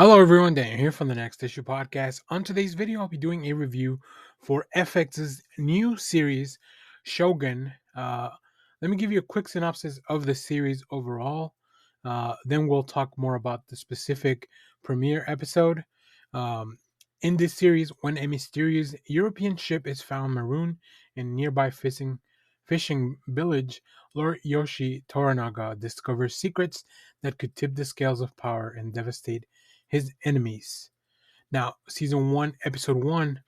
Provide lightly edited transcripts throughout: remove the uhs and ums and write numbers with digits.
Hello everyone, Daniel here from the Next Issue Podcast. On today's video, I'll be doing a review for FX's new series, Shogun. Let me give you a quick synopsis of the series overall. Then we'll talk more about the specific premiere episode. Um, in this series, when a mysterious European ship is found marooned in nearby fishing village, Lord Yoshi Toranaga discovers secrets that could tip the scales of power and devastate his enemies. Now, season one, episode one,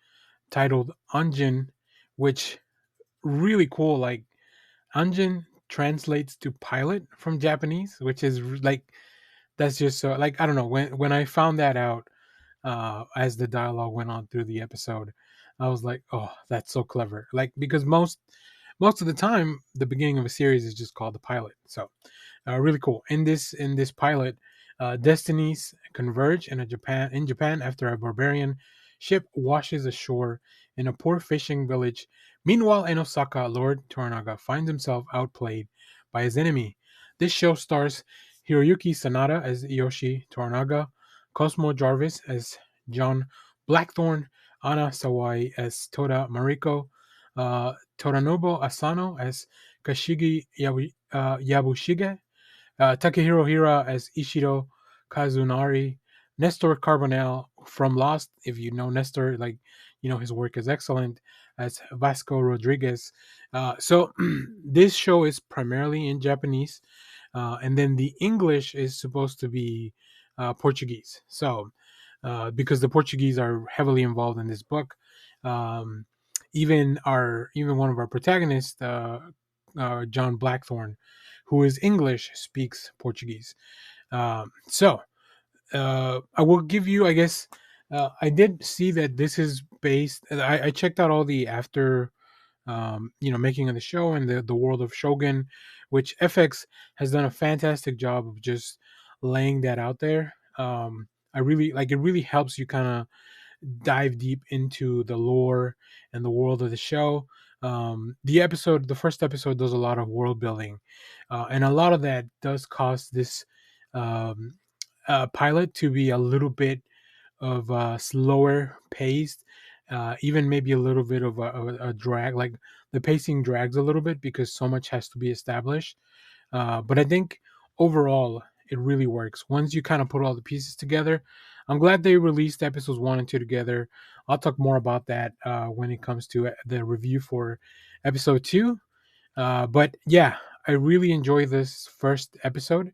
titled Anjin, which really cool. Like Anjin translates to pilot from Japanese, which is like that's just so like I don't know when I found that out as the dialogue went on through the episode, I was like, oh, that's so clever. Like because most of the time, the beginning of a series is just called the pilot. So really cool. In this pilot, destinies converge in Japan after a barbarian ship washes ashore in a poor fishing village. Meanwhile, in Osaka, Lord Toranaga finds himself outplayed by his enemy. This show stars Hiroyuki Sanada as Yoshi Toranaga, Cosmo Jarvis as John Blackthorne, Anna Sawai as Toda Mariko, Toranobu Asano as Kashigi Yabushige, Takehiro Hira as Ishiro Kazunari, Nestor Carbonell from Lost. If you know Nestor, like you know his work is excellent as Vasco Rodriguez. So this show is primarily in Japanese, and then the English is supposed to be Portuguese. So because the Portuguese are heavily involved in this book, um, even one of our protagonists, John Blackthorne, who is English, speaks Portuguese. I will give you, I guess, I did see that this is based. I checked out all the after, making of the show and the world of Shogun, which FX has done a fantastic job of just laying that out there. I really like it. Really helps you kind of dive deep into the lore and the world of the show. The first episode, does a lot of world building, and a lot of that does cause this um, pilot to be a little bit of slower paced, even maybe a little bit of a drag. Like the pacing drags a little bit because so much has to be established. But I think overall, it really works. Once you kind of put all the pieces together, I'm glad they released episodes one and two together. I'll talk more about that when it comes to the review for episode two. But yeah, I really enjoy this first episode.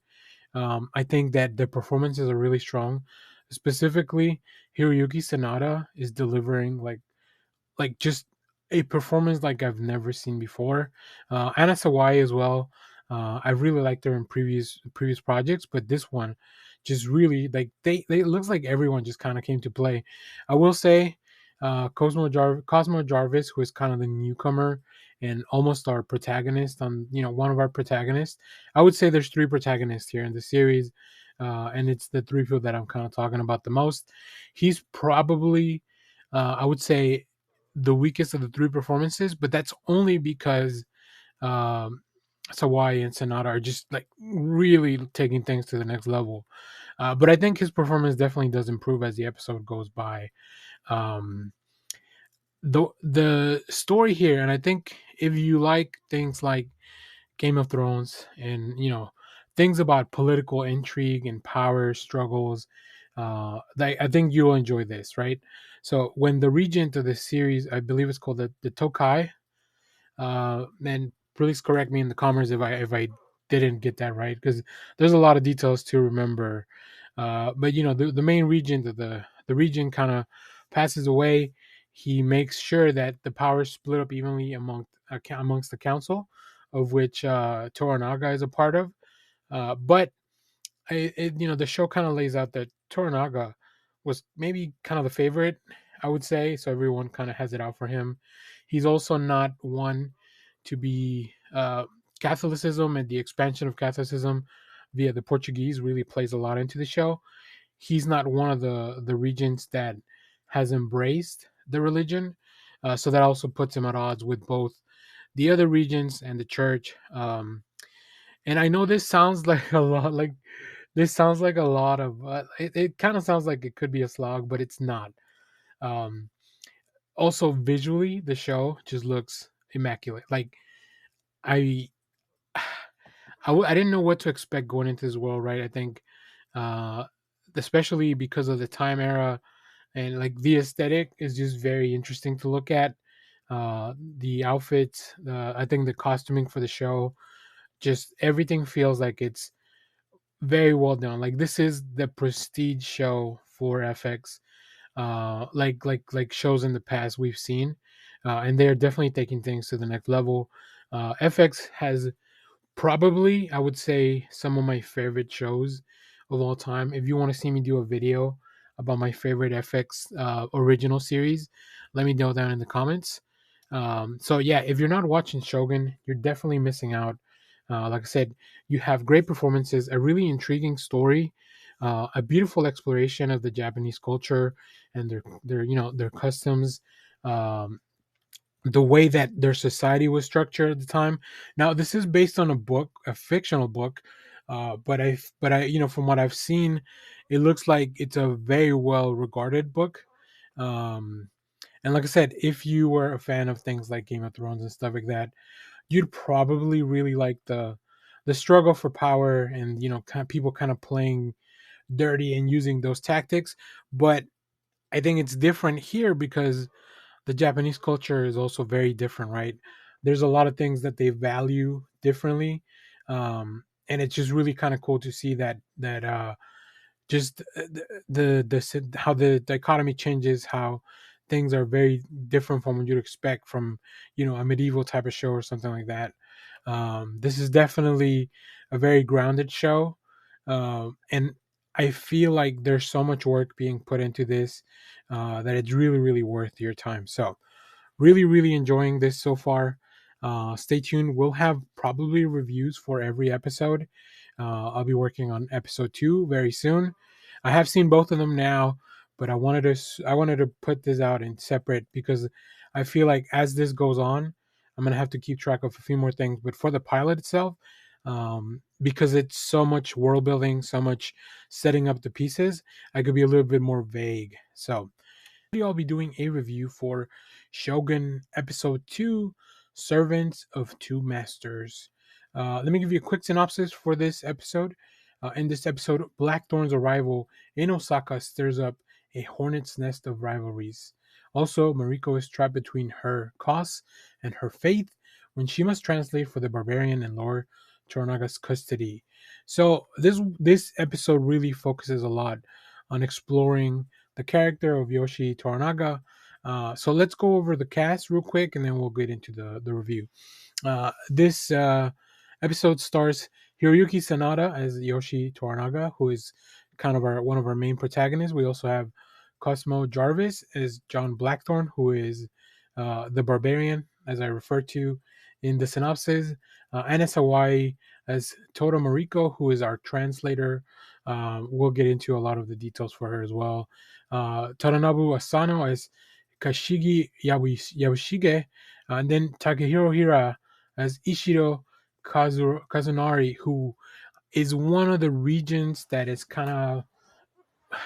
I think that the performances are really strong. Specifically, Hiroyuki Sanada is delivering like just a performance like I've never seen before. Anna Sawai as well. I really liked her in previous projects, but this one just really like they it looks like everyone just kind of came to play. I will say, Cosmo Jarvis, who is kind of the newcomer and almost our protagonist on one of our protagonists. I would say there's three protagonists here in the series, and it's the three people that I'm kind of talking about the most. He's probably I would say the weakest of the three performances, but that's only because um, Sawai and Sonata are just like really taking things to the next level. But I think his performance definitely does improve as the episode goes by. Um, the story here, and I think if you like things like Game of Thrones and things about political intrigue and power struggles, I think you'll enjoy this, right? So when the regent of the series, I believe it's called the Tokai, and please correct me in the comments if I didn't get that right because there's a lot of details to remember. But the main regent of the region kind of passes away. He makes sure that the power is split up evenly amongst the council, of which Toranaga is a part of. But the show kind of lays out that Toranaga was maybe kind of the favorite, I would say. So everyone kind of has it out for him. He's also not one to be Catholicism and the expansion of Catholicism via the Portuguese really plays a lot into the show. He's not one of the regions that has embraced the religion, so that also puts him at odds with both the other regions and the church. And I know this sounds like a lot, like This sounds like a lot of. It kind of sounds like it could be a slog, but it's not. Um, Also, visually, the show just looks immaculate. Like I, I didn't know what to expect going into this world. Right? I think, uh, especially because of the time era and like the aesthetic is just very interesting to look at. The outfits, I think the costuming for the show, just everything feels like it's very well done. Like this is the prestige show for FX, like shows in the past we've seen, and they're definitely taking things to the next level. FX has probably, I would say, some of my favorite shows of all time. If you want to see me do a video about my favorite FX original series, let me know down in the comments. So yeah, if you're not watching Shogun, you're definitely missing out. Like I said, you have great performances, a really intriguing story, a beautiful exploration of the Japanese culture and their customs. Um, the way that their society was structured at the time. Now, this is based on a book, a fictional book, but I, from what I've seen, it looks like it's a very well regarded book. Um, and like I said, if you were a fan of things like Game of Thrones and stuff like that, you'd probably really like the struggle for power and kind of people kind of playing dirty and using those tactics. But I think it's different here because the Japanese culture is also very different, right? There's a lot of things that they value differently, and it's just really kind of cool to see that just how the dichotomy changes, how things are very different from what you'd expect from a medieval type of show or something like that. This is definitely a very grounded show, and I feel like there's so much work being put into this that it's really worth your time. So really enjoying this so far. Stay tuned. We'll have probably reviews for every episode. I'll be working on episode 2 very soon. I have seen both of them now, but I wanted to put this out in separate because I feel like as this goes on, I'm gonna have to keep track of a few more things. But for the pilot itself, because it's so much world building, so much setting up the pieces, I could be a little bit more vague. So I'll be doing a review for Shogun Episode 2, Servants of Two Masters. Let me give you a quick synopsis for this episode. In this episode, Blackthorn's arrival in Osaka stirs up a hornet's nest of rivalries. Also, Mariko is trapped between her cause and her faith when she must translate for the barbarian in Lord Toranaga's custody. So this episode really focuses a lot on exploring the character of Yoshi Toranaga. So let's go over the cast real quick, and then we'll get into the review. This episode stars Hiroyuki Sanada as Yoshi Toranaga, who is kind of one of our main protagonists. We also have Cosmo Jarvis as John Blackthorn, who is the barbarian, as I referred to in the synopsis. Anna Sawai as Toto Mariko, who is our translator. We'll get into a lot of the details for her as well. Tadanobu Asano as Kashigi Yabushige, and then Takehiro Hira as Ishiro Kazunari, who is one of the regions that is kind of,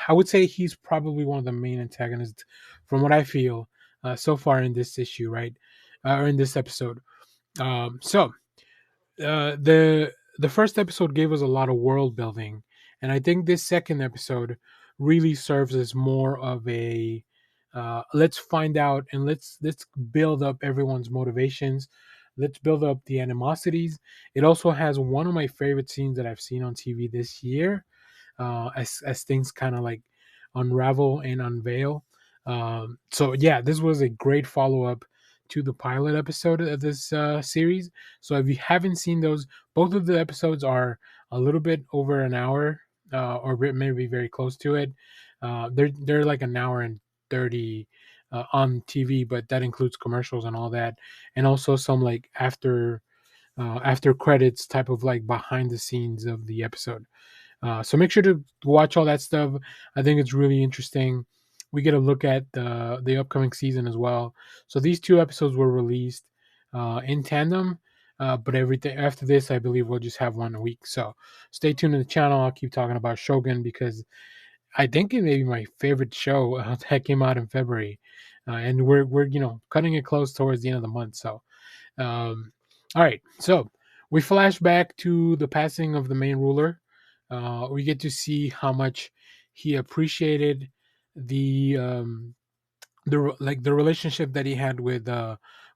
I would say he's probably one of the main antagonists from what I feel so far in this issue, right? Or in this episode. So the first episode gave us a lot of world building, and I think this second episode really serves as more of a let's find out and let's build up everyone's motivations. Let's build up the animosities. It also has one of my favorite scenes that I've seen on TV this year, as things kind of like unravel and unveil. So yeah, this was a great follow up to the pilot episode of this series. So if you haven't seen those, both of the episodes are a little bit over an hour, or maybe very close to it. They're like an hour and 30 on TV, but that includes commercials and all that, and also some like after credits type of like behind the scenes of the episode. So make sure to watch all that stuff. I think it's really interesting. We get a look at the upcoming season as well. So these two episodes were released in tandem. But everything after this, I believe we'll just have one a week. So stay tuned to the channel. I'll keep talking about Shogun because I think it may be my favorite show that came out in February, and we're cutting it close towards the end of the month. So, all right, so we flash back to the passing of the main ruler. We get to see how much he appreciated the the relationship that he had with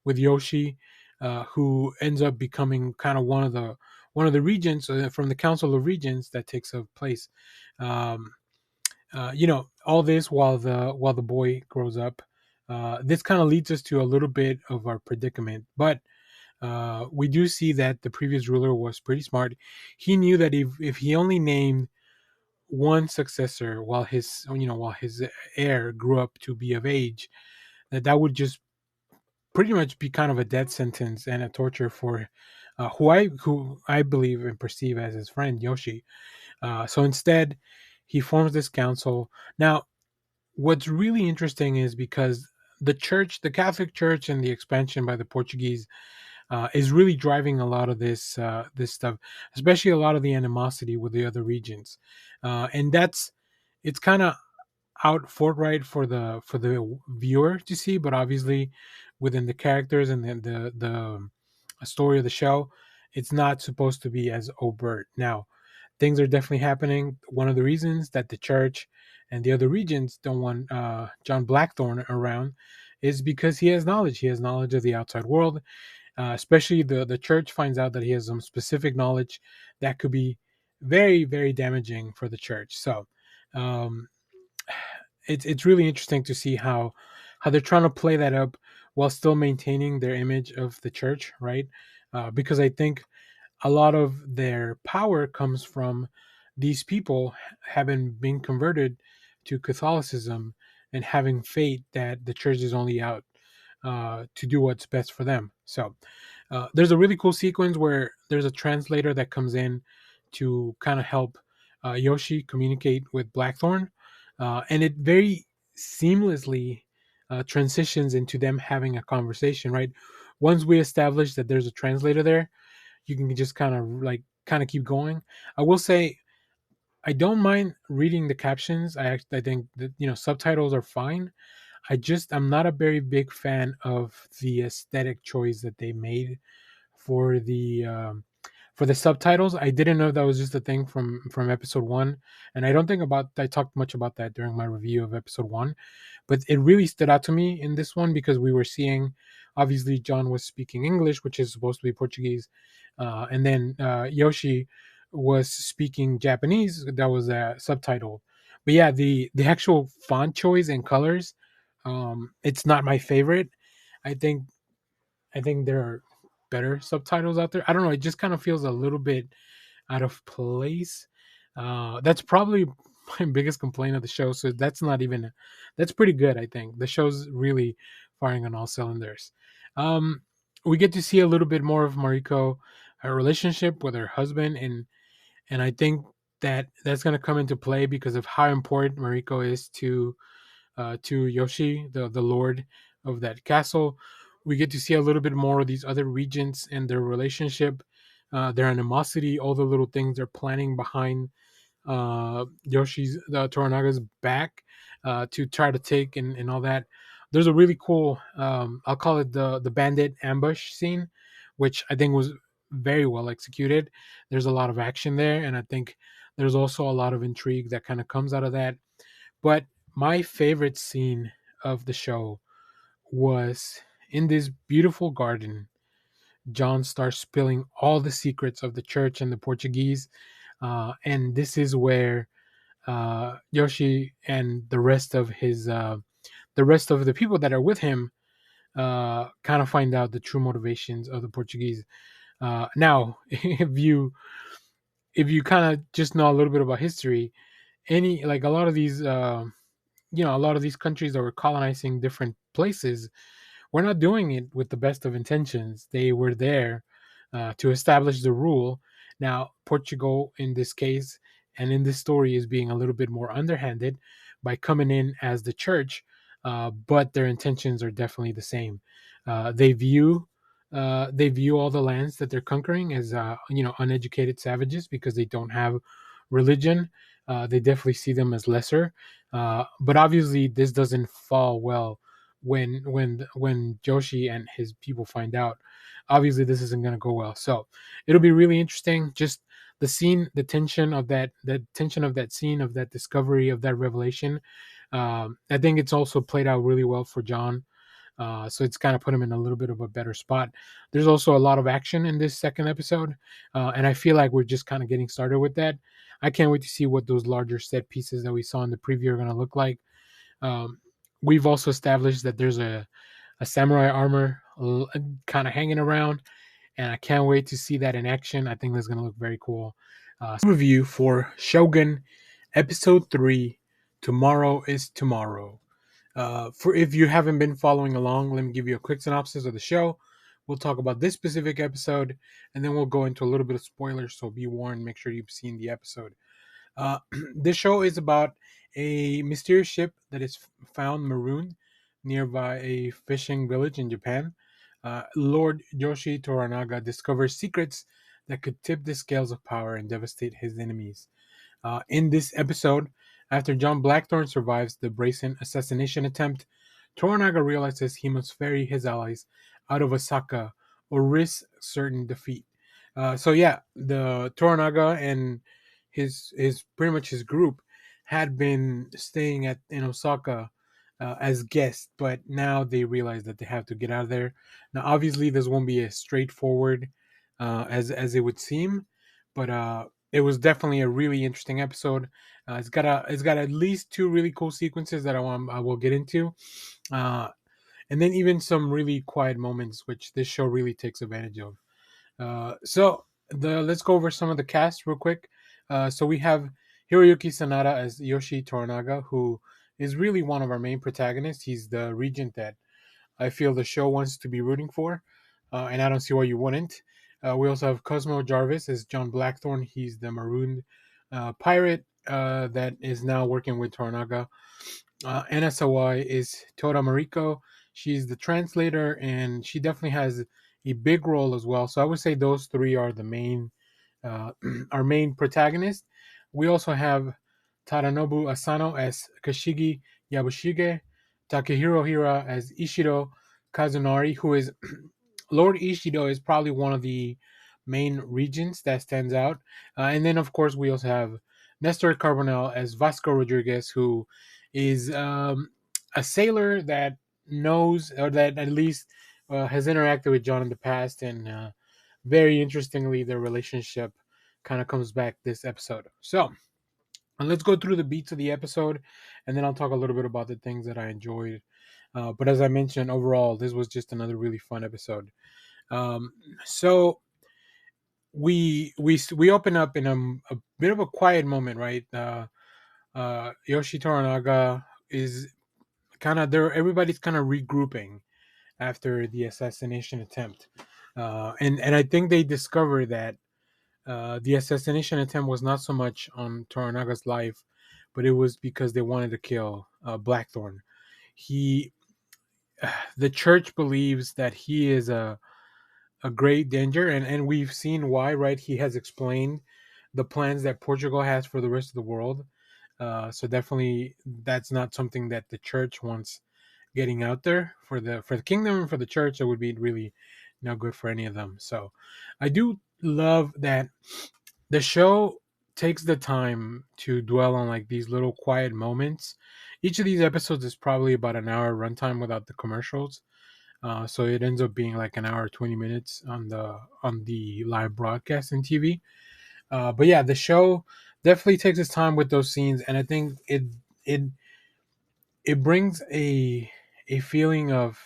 Yoshi, who ends up becoming kind of one of the regents from the Council of Regents that takes a place. Um, all this while the boy grows up. This kind of leads us to a little bit of our predicament, but we do see that the previous ruler was pretty smart. He knew that if he only named one successor while his heir grew up to be of age, that would just pretty much be kind of a death sentence and a torture for who I believe and perceive as his friend Yoshi. So instead, he forms this council. Now, what's really interesting is because the Catholic Church, and the expansion by the Portuguese is really driving a lot of this stuff, especially a lot of the animosity with the other regions, and it's kind of out forthright for the viewer to see, but obviously within the characters and the story of the show, it's not supposed to be as overt. Now, things are definitely happening. One of the reasons that the church and the other regions don't want John Blackthorne around is because he has knowledge. He has knowledge of the outside world. Especially the church finds out that he has some specific knowledge that could be very, very damaging for the church. So um, it's really interesting to see how they're trying to play that up while still maintaining their image of the church, right? Because I think a lot of their power comes from these people having been converted to Catholicism and having faith that the church is only out to do what's best for them. So there's a really cool sequence where there's a translator that comes in to kind of help Yoshi communicate with Blackthorn, and it very seamlessly transitions into them having a conversation. Right, once we establish that there's a translator there, you can just kind of keep going. I will say I don't mind reading the captions. I think that subtitles are fine. I'm not a very big fan of the aesthetic choice that they made for the subtitles. I didn't know that was just a thing from episode one, and I talked much about that during my review of episode one, but it really stood out to me in this one because we were seeing, obviously John was speaking English, which is supposed to be Portuguese, and then Yoshi was speaking Japanese that was subtitled. But yeah, the actual font choice and colors, it's not my favorite. I think I think there are better subtitles out there. I don't know. It just kind of feels a little bit out of place. That's probably my biggest complaint of the show. So that's pretty good. I think the show's really firing on all cylinders. Um, we get to see a little bit more of Mariko, her relationship with her husband, and I think that's going to come into play because of how important Mariko is to Yoshi, the lord of that castle. We get to see a little bit more of these other regents and their relationship, their animosity, all the little things they're planning behind Toranaga's back to try to take and all that. There's a really cool, I'll call it the bandit ambush scene, which I think was very well executed. There's a lot of action there, and I think there's also a lot of intrigue that kind of comes out of that. But my favorite scene of the show was in this beautiful garden. John starts spilling all the secrets of the church and the Portuguese, and this is where Yoshi and the rest of the people that are with him kind of find out the true motivations of the Portuguese. Now, if you kind of just know a little bit about history, any like a lot of these countries that were colonizing different places were not doing it with the best of intentions. They were there to establish the rule. Now, Portugal, in this case, and in this story, is being a little bit more underhanded by coming in as the church, but their intentions are definitely the same. They view they view all the lands that they're conquering as uneducated savages because they don't have religion. They definitely see them as lesser, but obviously this doesn't fall well when Joshi and his people find out. Obviously, this isn't going to go well. So it'll be really interesting. Just the scene, the tension of that scene of that discovery of that revelation. I think it's also played out really well for John, so it's kind of put him in a little bit of a better spot. There's also a lot of action in this second episode, and I feel like we're just kind of getting started with that. I can't wait to see what those larger set pieces that we saw in the preview are going to look like. Um, we've also established that there's a samurai armor kind of hanging around, and I can't wait to see that in action. I think that's going to look very cool. Review for Shogun Episode 3, Tomorrow is Tomorrow. For if you haven't been following along, let me give you a quick synopsis of the show. We'll talk about this specific episode, and then we'll go into a little bit of spoilers. So be warned. Make sure you've seen the episode. This show is about a mysterious ship that is found marooned nearby a fishing village in Japan. Lord Yoshi Toranaga discovers secrets that could tip the scales of power and devastate his enemies. In this episode, after John Blackthorne survives the Brazen assassination attempt, Toranaga realizes he must ferry his allies out of Osaka or risk certain defeat. So yeah, the Toranaga and his pretty much his group had been staying in Osaka as guests, but now they realize that they have to get out of there. Now, obviously, this won't be as straightforward as it would seem, but it was definitely a really interesting episode. It's got at least two really cool sequences that I will get into, uh, and then even some really quiet moments, which this show really takes advantage of. So let's go over some of the cast real quick. So we have Hiroyuki Sanada as Yoshi Toranaga, who is really one of our main protagonists. He's the regent that I feel the show wants to be rooting for, and I don't see why you wouldn't. We also have Cosmo Jarvis as John Blackthorne. He's the marooned pirate that is now working with Toranaga. Anna Sawai is Tora Mariko. She's the translator, and she definitely has a big role as well. So I would say those three are the main, our main protagonist. We also have Tadanobu Asano as Kashigi Yabushige, Takehiro Hira as Ishido Kazunari, who is Lord Ishido is probably one of the main regents that stands out. And then, of course, we also have Nestor Carbonell as Vasco Rodriguez, who is a sailor that knows, or that at least has interacted with John in the past. And very interestingly, their relationship kind of comes back this episode. So let's go through the beats of the episode, and then I'll talk a little bit about the things that I enjoyed. But as I mentioned, overall, this was just another really fun episode. Um, so we open up in a bit of a quiet moment, right? Yoshi Toranaga is kind of there. Everybody's kind of regrouping after the assassination attempt, and I think they discover that the assassination attempt was not so much on Toranaga's life, but it was because they wanted to kill Blackthorne. He, the church believes that he is a great danger, and we've seen why, right? He has explained the plans that Portugal has for the rest of the world. So definitely, that's not something that the church wants getting out there for the kingdom and for the church. It would be really not good for any of them. So I do love that the show takes the time to dwell on like these little quiet moments. Each of these episodes is probably about an hour runtime without the commercials. So it ends up being like an hour 20 minutes on the live broadcast and TV. But yeah, the show definitely takes its time with those scenes, and I think it it brings a feeling of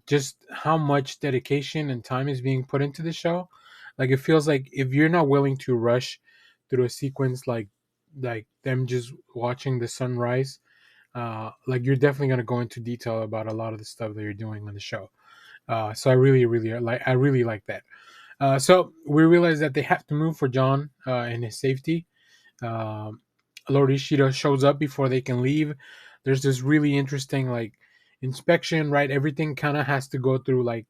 just how much dedication and time is being put into the show. Like it feels like if you're not willing to rush through a sequence like them just watching the sunrise, like you're definitely gonna go into detail about a lot of the stuff that you're doing on the show. So I really like that. So we realize that they have to move for John and his safety. Um, Lord Ishida shows up before they can leave. There's this really interesting like inspection, right? Everything kind of has to go through like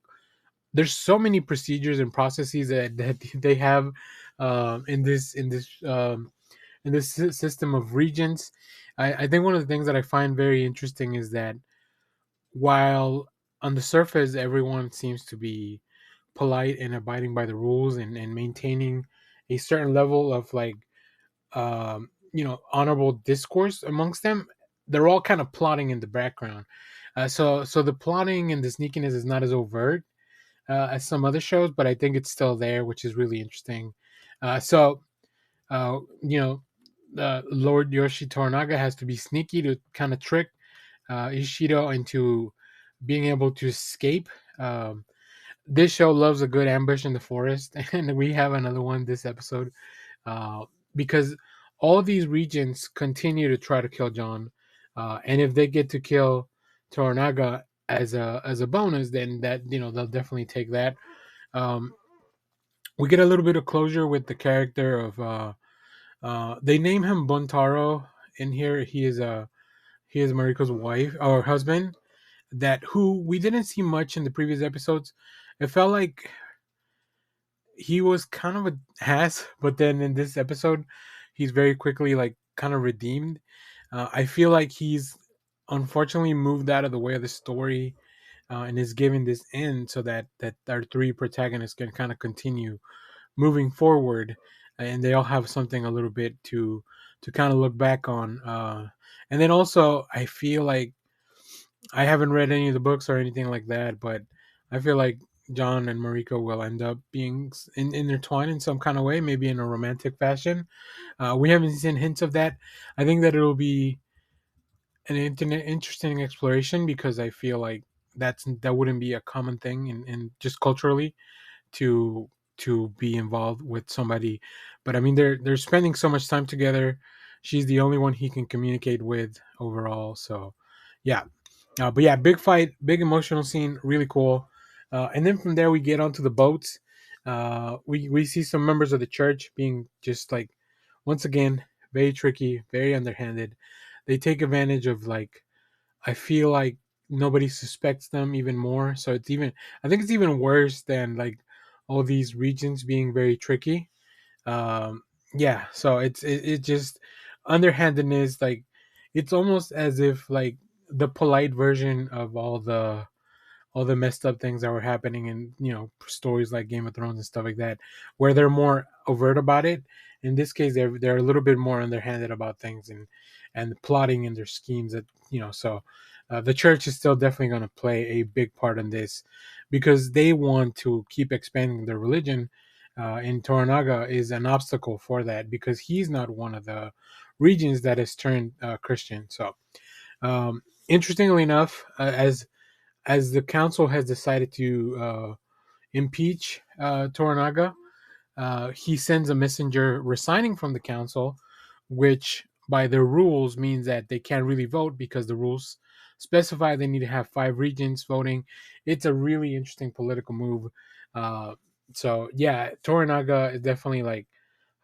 there's so many procedures and processes that they have in this system of regions. I think one of the things that I find very interesting is that while on the surface everyone seems to be polite and abiding by the rules and maintaining a certain level of like honorable discourse amongst them, they're all kind of plotting in the background. So the plotting and the sneakiness is not as overt as some other shows, but I think it's still there, which is really interesting. So uh, you know, Lord Yoshi Toranaga has to be sneaky to kind of trick Ishido into being able to escape. Um, this show loves a good ambush in the forest, and we have another one this episode because all these regions continue to try to kill John, and if they get to kill Toranaga as a bonus, then that they'll definitely take that. Um, we get a little bit of closure with the character of they name him Buntaro in here. He is Mariko's wife or husband, that who we didn't see much in the previous episodes. It felt like he was kind of a ass, but then in this episode, he's very quickly like kind of redeemed. I feel like he's unfortunately moved out of the way of the story and is given this end so that our three protagonists can kind of continue moving forward, and they all have something a little bit to kind of look back on. And then also, I feel like I haven't read any of the books or anything like that, but I feel like John and Mariko will end up being intertwined in some kind of way, maybe in a romantic fashion. We haven't seen hints of that. I think that it'll be an interesting exploration because I feel like that wouldn't be a common thing in just culturally to be involved with somebody. But I mean, they're spending so much time together. She's the only one he can communicate with overall. So, yeah. But yeah, big fight, big emotional scene, really cool. And then from there we get onto the boats. We see some members of the church being just like, once again, very tricky, very underhanded. They take advantage of like, I feel like nobody suspects them even more. So it's even, I think it's even worse than like all these regions being very tricky. Um, yeah, so it just underhandedness. Like it's almost as if like the polite version of all the messed up things that were happening in stories like Game of Thrones and stuff like that, where they're more overt about it. In this case, they're a little bit more underhanded about things and plotting in their schemes. That so the church is still definitely going to play a big part in this because they want to keep expanding their religion. And Toranaga is an obstacle for that because he's not one of the regions that has turned Christian. So interestingly enough, as the council has decided to impeach Toranaga, he sends a messenger resigning from the council, which by their rules means that they can't really vote because the rules specify they need to have 5 regions voting. It's a really interesting political move. Uh, so yeah, Toranaga is definitely like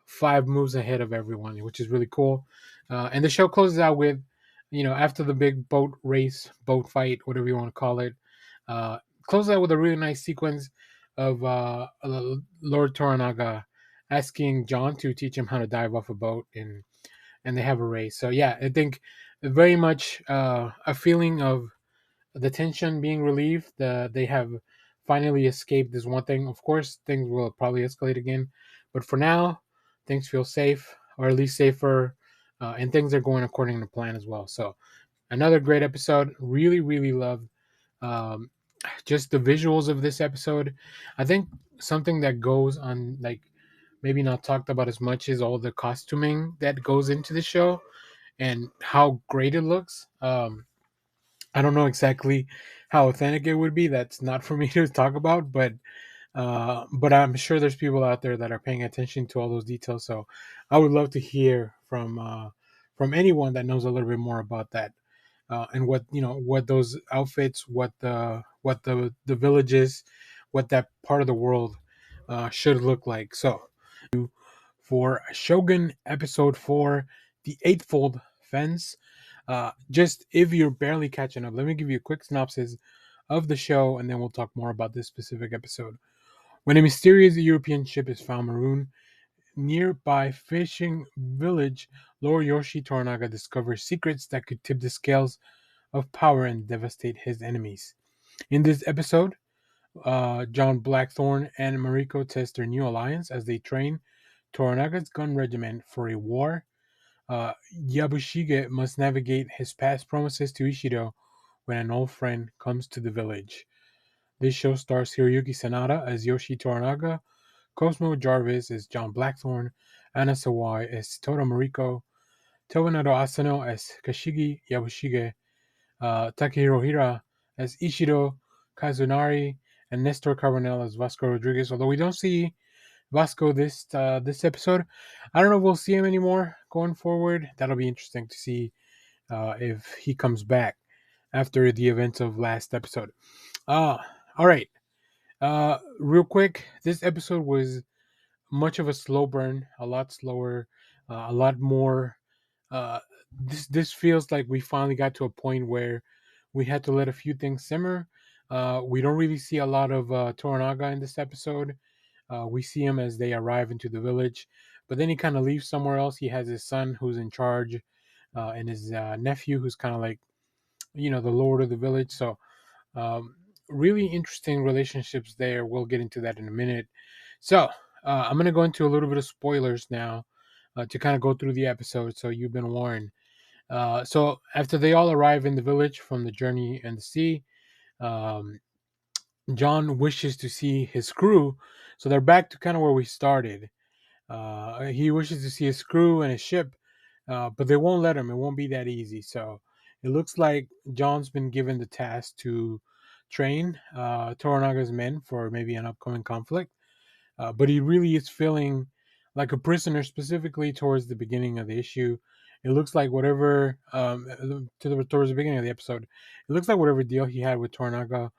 5 moves ahead of everyone, which is really cool. And the show closes out with, after the big boat race, boat fight, whatever you want to call it, closes out with a really nice sequence of Lord Toranaga asking John to teach him how to dive off a boat, and they have a race. So yeah, I think very much a feeling of the tension being relieved. They have finally escaped this one thing. Of course, things will probably escalate again, but for now, things feel safe, or at least safer, and things are going according to plan as well. So, another great episode. Really, really loved um, just the visuals of this episode. I think something that goes on, like, maybe not talked about as much, is all the costuming that goes into the show and how great it looks. I don't know exactly how authentic it would be. That's not for me to talk about, but I'm sure there's people out there that are paying attention to all those details. So I would love to hear from anyone that knows a little bit more about that and what what those outfits, what the villages, what that part of the world should look like. So for Shogun episode 4, the Eightfold Fence. Just if you're barely catching up, let me give you a quick synopsis of the show, and then we'll talk more about this specific episode. When a mysterious European ship is found marooned nearby fishing village, Lord Yoshi Toranaga discovers secrets that could tip the scales of power and devastate his enemies. In this episode, John Blackthorne and Mariko test their new alliance as they train Toranaga's gun regiment for a war. Yabushige must navigate his past promises to Ishido when an old friend comes to the village. This show stars Hiroyuki Sanada as Yoshi Toranaga, Cosmo Jarvis as John Blackthorne, Anna Sawai as Toto Mariko, Tobanado Asano as Kashigi Yabushige, Takehiro Hira as Ishido Kazunari, and Nestor Carbonell as Vasco Rodriguez. Although we don't see Vasco this episode, I don't know if we'll see him anymore going forward. That'll be interesting to see if he comes back after the events of last episode. All right. Real quick, this episode was much of a slow burn, a lot slower, a lot more. Uh, this feels like we finally got to a point where we had to let a few things simmer. We don't really see a lot of Toranaga in this episode. We see him as they arrive into the village, but then he kind of leaves somewhere else. He has his son who's in charge, and his nephew who's kind of like, the lord of the village. So um, really interesting relationships there. We'll get into that in a minute. So I'm going to go into a little bit of spoilers now to kind of go through the episode, so you've been warned. So after they all arrive in the village from the journey and the sea, um, John wishes to see his crew. So they're back to kind of where we started. He wishes to see his crew and his ship, but they won't let him. It won't be that easy. So it looks like John's been given the task to train Toranaga's men for maybe an upcoming conflict. But he really is feeling like a prisoner, specifically towards the beginning of the issue. It looks like whatever towards the beginning of the episode, it looks like whatever deal he had with Toranaga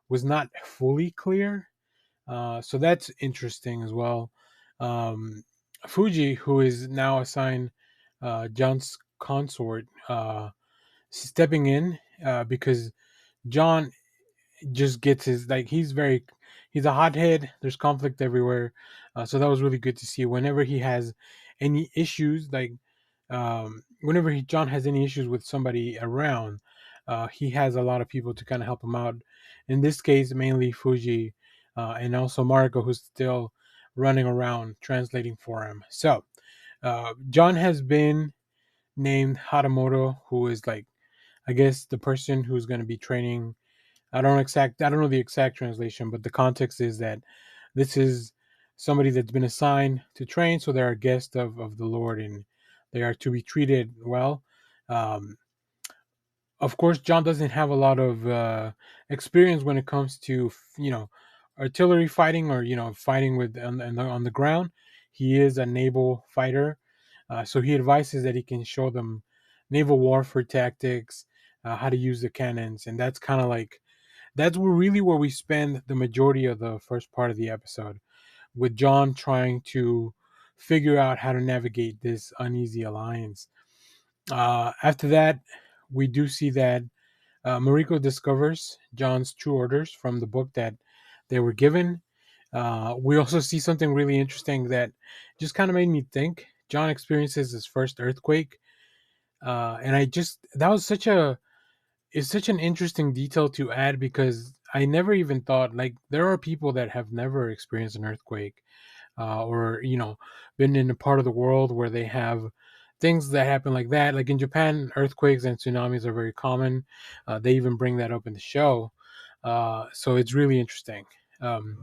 was not fully clear. So that's interesting as well. Um, Fuji, who is now assigned John's consort, stepping in because John just gets his, like, he's a hothead. There's conflict everywhere, so that was really good to see. Whenever he has any issues, like whenever John has any issues with somebody around, he has a lot of people to kind of help him out. In this case, mainly Fuji, and also Mariko, who's still running around translating for him. So John has been named Haramoto, who is, like, I guess, the person who's going to be training. I don't know the exact translation, but the context is that this is somebody that's been assigned to train, so they're a guest of the Lord, and they are to be treated well. Um, of course, John doesn't have a lot of experience when it comes to artillery fighting, or fighting with on the ground. He is a naval fighter, so he advises that he can show them naval warfare tactics, how to use the cannons, and that's kind of like really where we spend the majority of the first part of the episode, with John trying to figure out how to navigate this uneasy alliance. After that, we do see that Mariko discovers John's true orders from the book that they were given. We also see something really interesting that just kind of made me think. John experiences his first earthquake, and that was such an interesting detail to add, because I never even thought, like, there are people that have never experienced an earthquake, or been in a part of the world where they have things that happen like that. Like in Japan, earthquakes and tsunamis are very common. They even bring that up in the show, so it's really interesting. Um,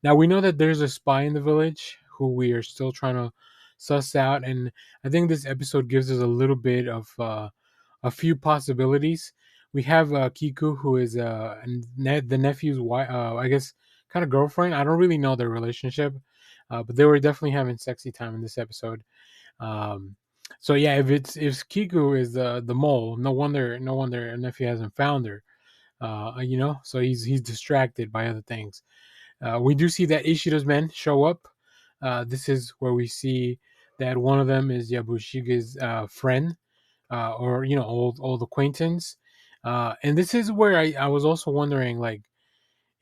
Now we know that there's a spy in the village who we are still trying to suss out, and I think this episode gives us a little bit of a few possibilities. We have Kiku, who is the nephew's wife, I guess, kind of girlfriend. I don't really know their relationship, but they were definitely having sexy time in this episode. Um, so yeah, if Kiku is the mole, no wonder nephew hasn't found her. So he's distracted by other things. We do see that Ishida's men show up. This is where we see that one of them is Yabushige's friend, or old acquaintance. And this is where I was also wondering, like,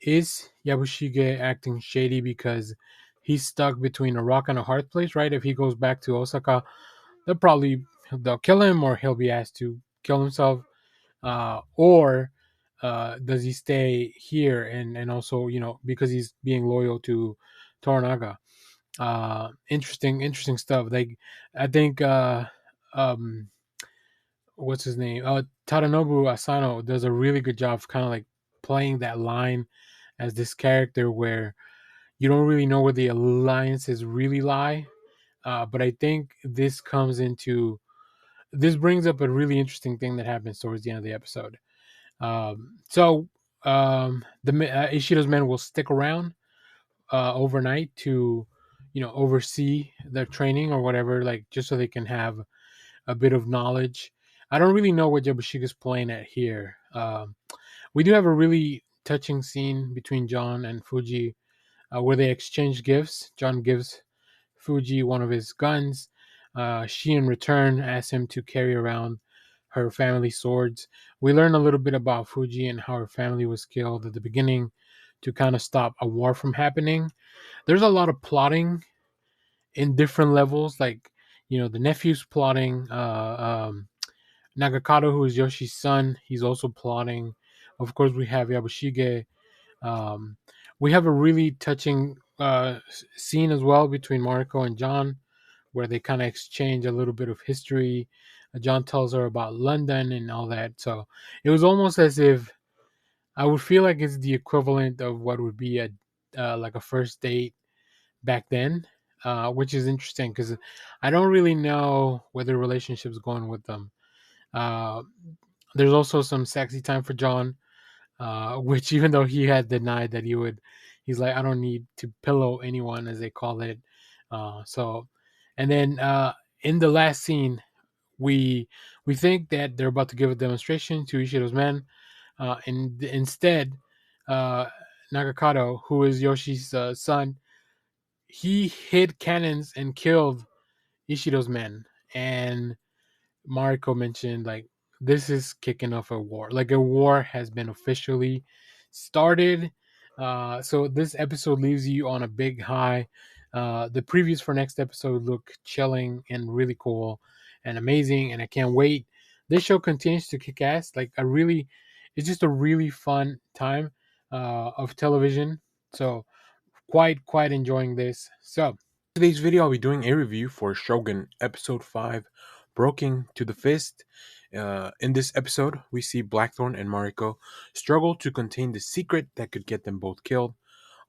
is Yabushige acting shady because he's stuck between a rock and a hard place, right? If he goes back to Osaka, they'll kill him, or he'll be asked to kill himself, or does he stay here and also, because he's being loyal to Toranaga? Interesting stuff. Like, I think um what's his name? Tadanobu Asano does a really good job of kind of like playing that line as this character where you don't really know where the alliances really lie. But I think this brings up a really interesting thing that happens towards the end of the episode. Ishido's men will stick around overnight to, oversee their training or whatever, like just so they can have a bit of knowledge. I don't really know what Yabushiga's playing at here. We do have a really touching scene between John and Fuji, where they exchange gifts. John gives Fuji one of his guns. She, in return, asks him to carry around her family swords. We learn a little bit about Fuji and how her family was killed at the beginning to kind of stop a war from happening. There's a lot of plotting in different levels, like, the nephew's plotting. Nagakato, who is Yoshi's son, he's also plotting. Of course, we have Yabushige. Um, we have a really touching scene as well between Mariko and John, where they kind of exchange a little bit of history. John tells her about London and all that. So it was almost as if I would feel like it's the equivalent of what would be a like a first date back then, which is interesting because I don't really know where the relationship's going with them. Uh, there's also some sexy time for John, which, even though he had denied that he's like, I don't need to pillow anyone, as they call it. And then in the last scene, we we think that they're about to give a demonstration to Ishido's men, and instead, uh, Nagakato, who is Yoshi's son, he hid cannons and killed Ishido's men. And Mariko mentioned, like, this is kicking off a war. Like, a war has been officially started. So this episode leaves you on a big high. The previews for next episode look chilling and really cool and amazing, and I can't wait. This show continues to kick ass. It's just a really fun time of television. So quite enjoying this. So today's video, I'll be doing a review for Shogun Episode 5, Broken to the Fist. In this episode, we see Blackthorn and Mariko struggle to contain the secret that could get them both killed.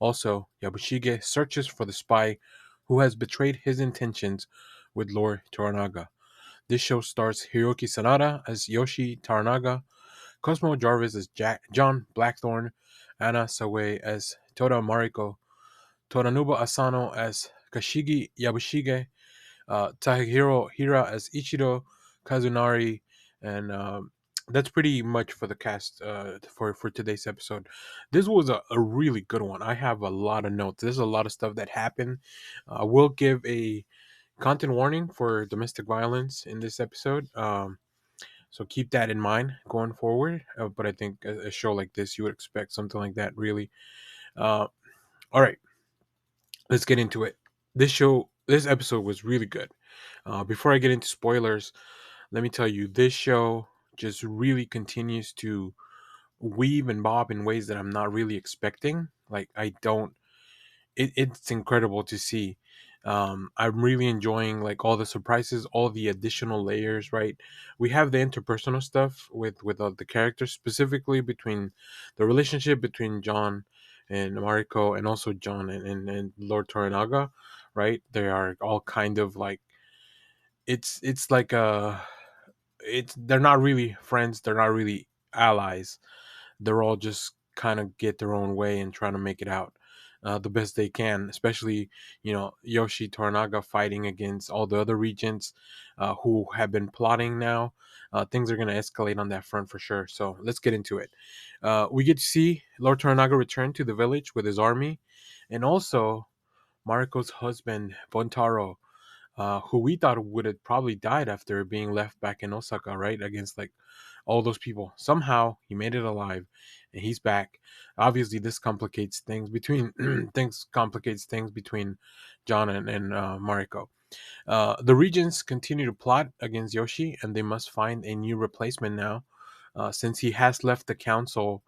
Also, Yabushige searches for the spy who has betrayed his intentions with Lord Toranaga. This show stars Hiroki Sanada as Yoshi Toranaga, Cosmo Jarvis as John Blackthorn, Anna Sawai as Toda Mariko, Toranuba Asano as Kashigi Yabushige, Takahiro Hira as Ichido Kazunari, and that's pretty much for the cast for today's episode. This was a really good one. I have a lot of notes. There's a lot of stuff that happened. I will give a content warning for domestic violence in this episode. So keep that in mind going forward. But I think a show like this, you would expect something like that, really. All right, let's get into it. This episode was really good. Before I get into spoilers, let me tell you, this show just really continues to weave and bob in ways that I'm not really expecting. Like, I don't. It's incredible to see. I'm really enjoying, like, all the surprises, all the additional layers. Right, we have the interpersonal stuff with the characters, specifically between the relationship between John and Mariko, and also John and Lord Toranaga. Right, they are all kind of like, it's like it's they're not really friends, they're not really allies, they're all just kind of get their own way and trying to make it out the best they can, especially, Yoshi Toranaga fighting against all the other regents who have been plotting now. Things are going to escalate on that front for sure, so let's get into it. We get to see Lord Toranaga return to the village with his army, and also Mariko's husband Bontaro who we thought would have probably died after being left back in Osaka, right, against like all those people. Somehow he made it alive, and he's back. Obviously, this complicates things between John and Mariko. The regents continue to plot against Yoshi, and they must find a new replacement now. Since he has left the council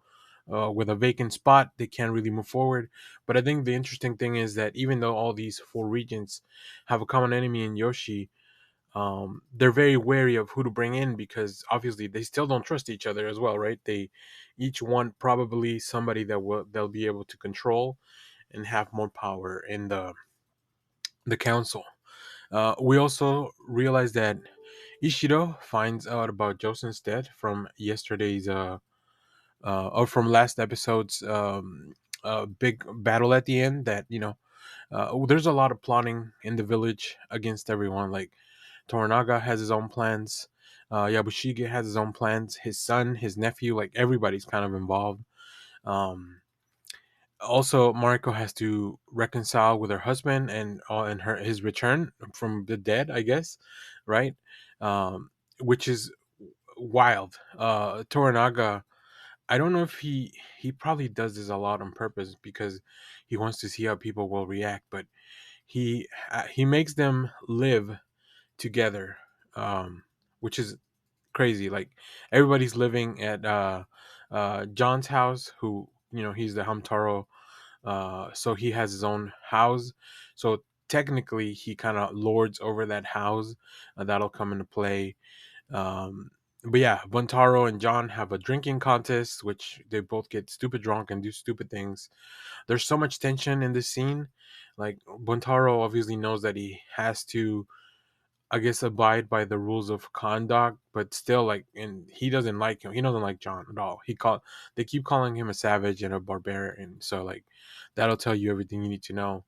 with a vacant spot, they can't really move forward. But I think the interesting thing is that even though all these four regents have a common enemy in Yoshi, they're very wary of who to bring in because obviously they still don't trust each other as well, right? They each want probably somebody that they'll be able to control and have more power in the council. We also realize that Ishido finds out about Josen's death from yesterday's or from last episode's big battle at the end. That there's a lot of plotting in the village against everyone. Like Toranaga has his own plans. Yabushige has his own plans. His son, his nephew, like everybody's kind of involved. Um, Also, Mariko has to reconcile with her husband and his return from the dead, I guess, right? Um, which is wild. Toranaga, I don't know if he probably does this a lot on purpose because he wants to see how people will react, but he makes them live together, which is crazy. Like everybody's living at John's house, who he's the Hamtaro, so he has his own house. So technically, he kind of lords over that house. That'll come into play. Um, but yeah, Buntaro and John have a drinking contest, which they both get stupid drunk and do stupid things. There's so much tension in this scene. Like Buntaro obviously knows that he has to, I guess, abide by the rules of conduct, but still, like, and he doesn't like him. He doesn't like John at all. They keep calling him a savage and a barbarian. So like, that'll tell you everything you need to know.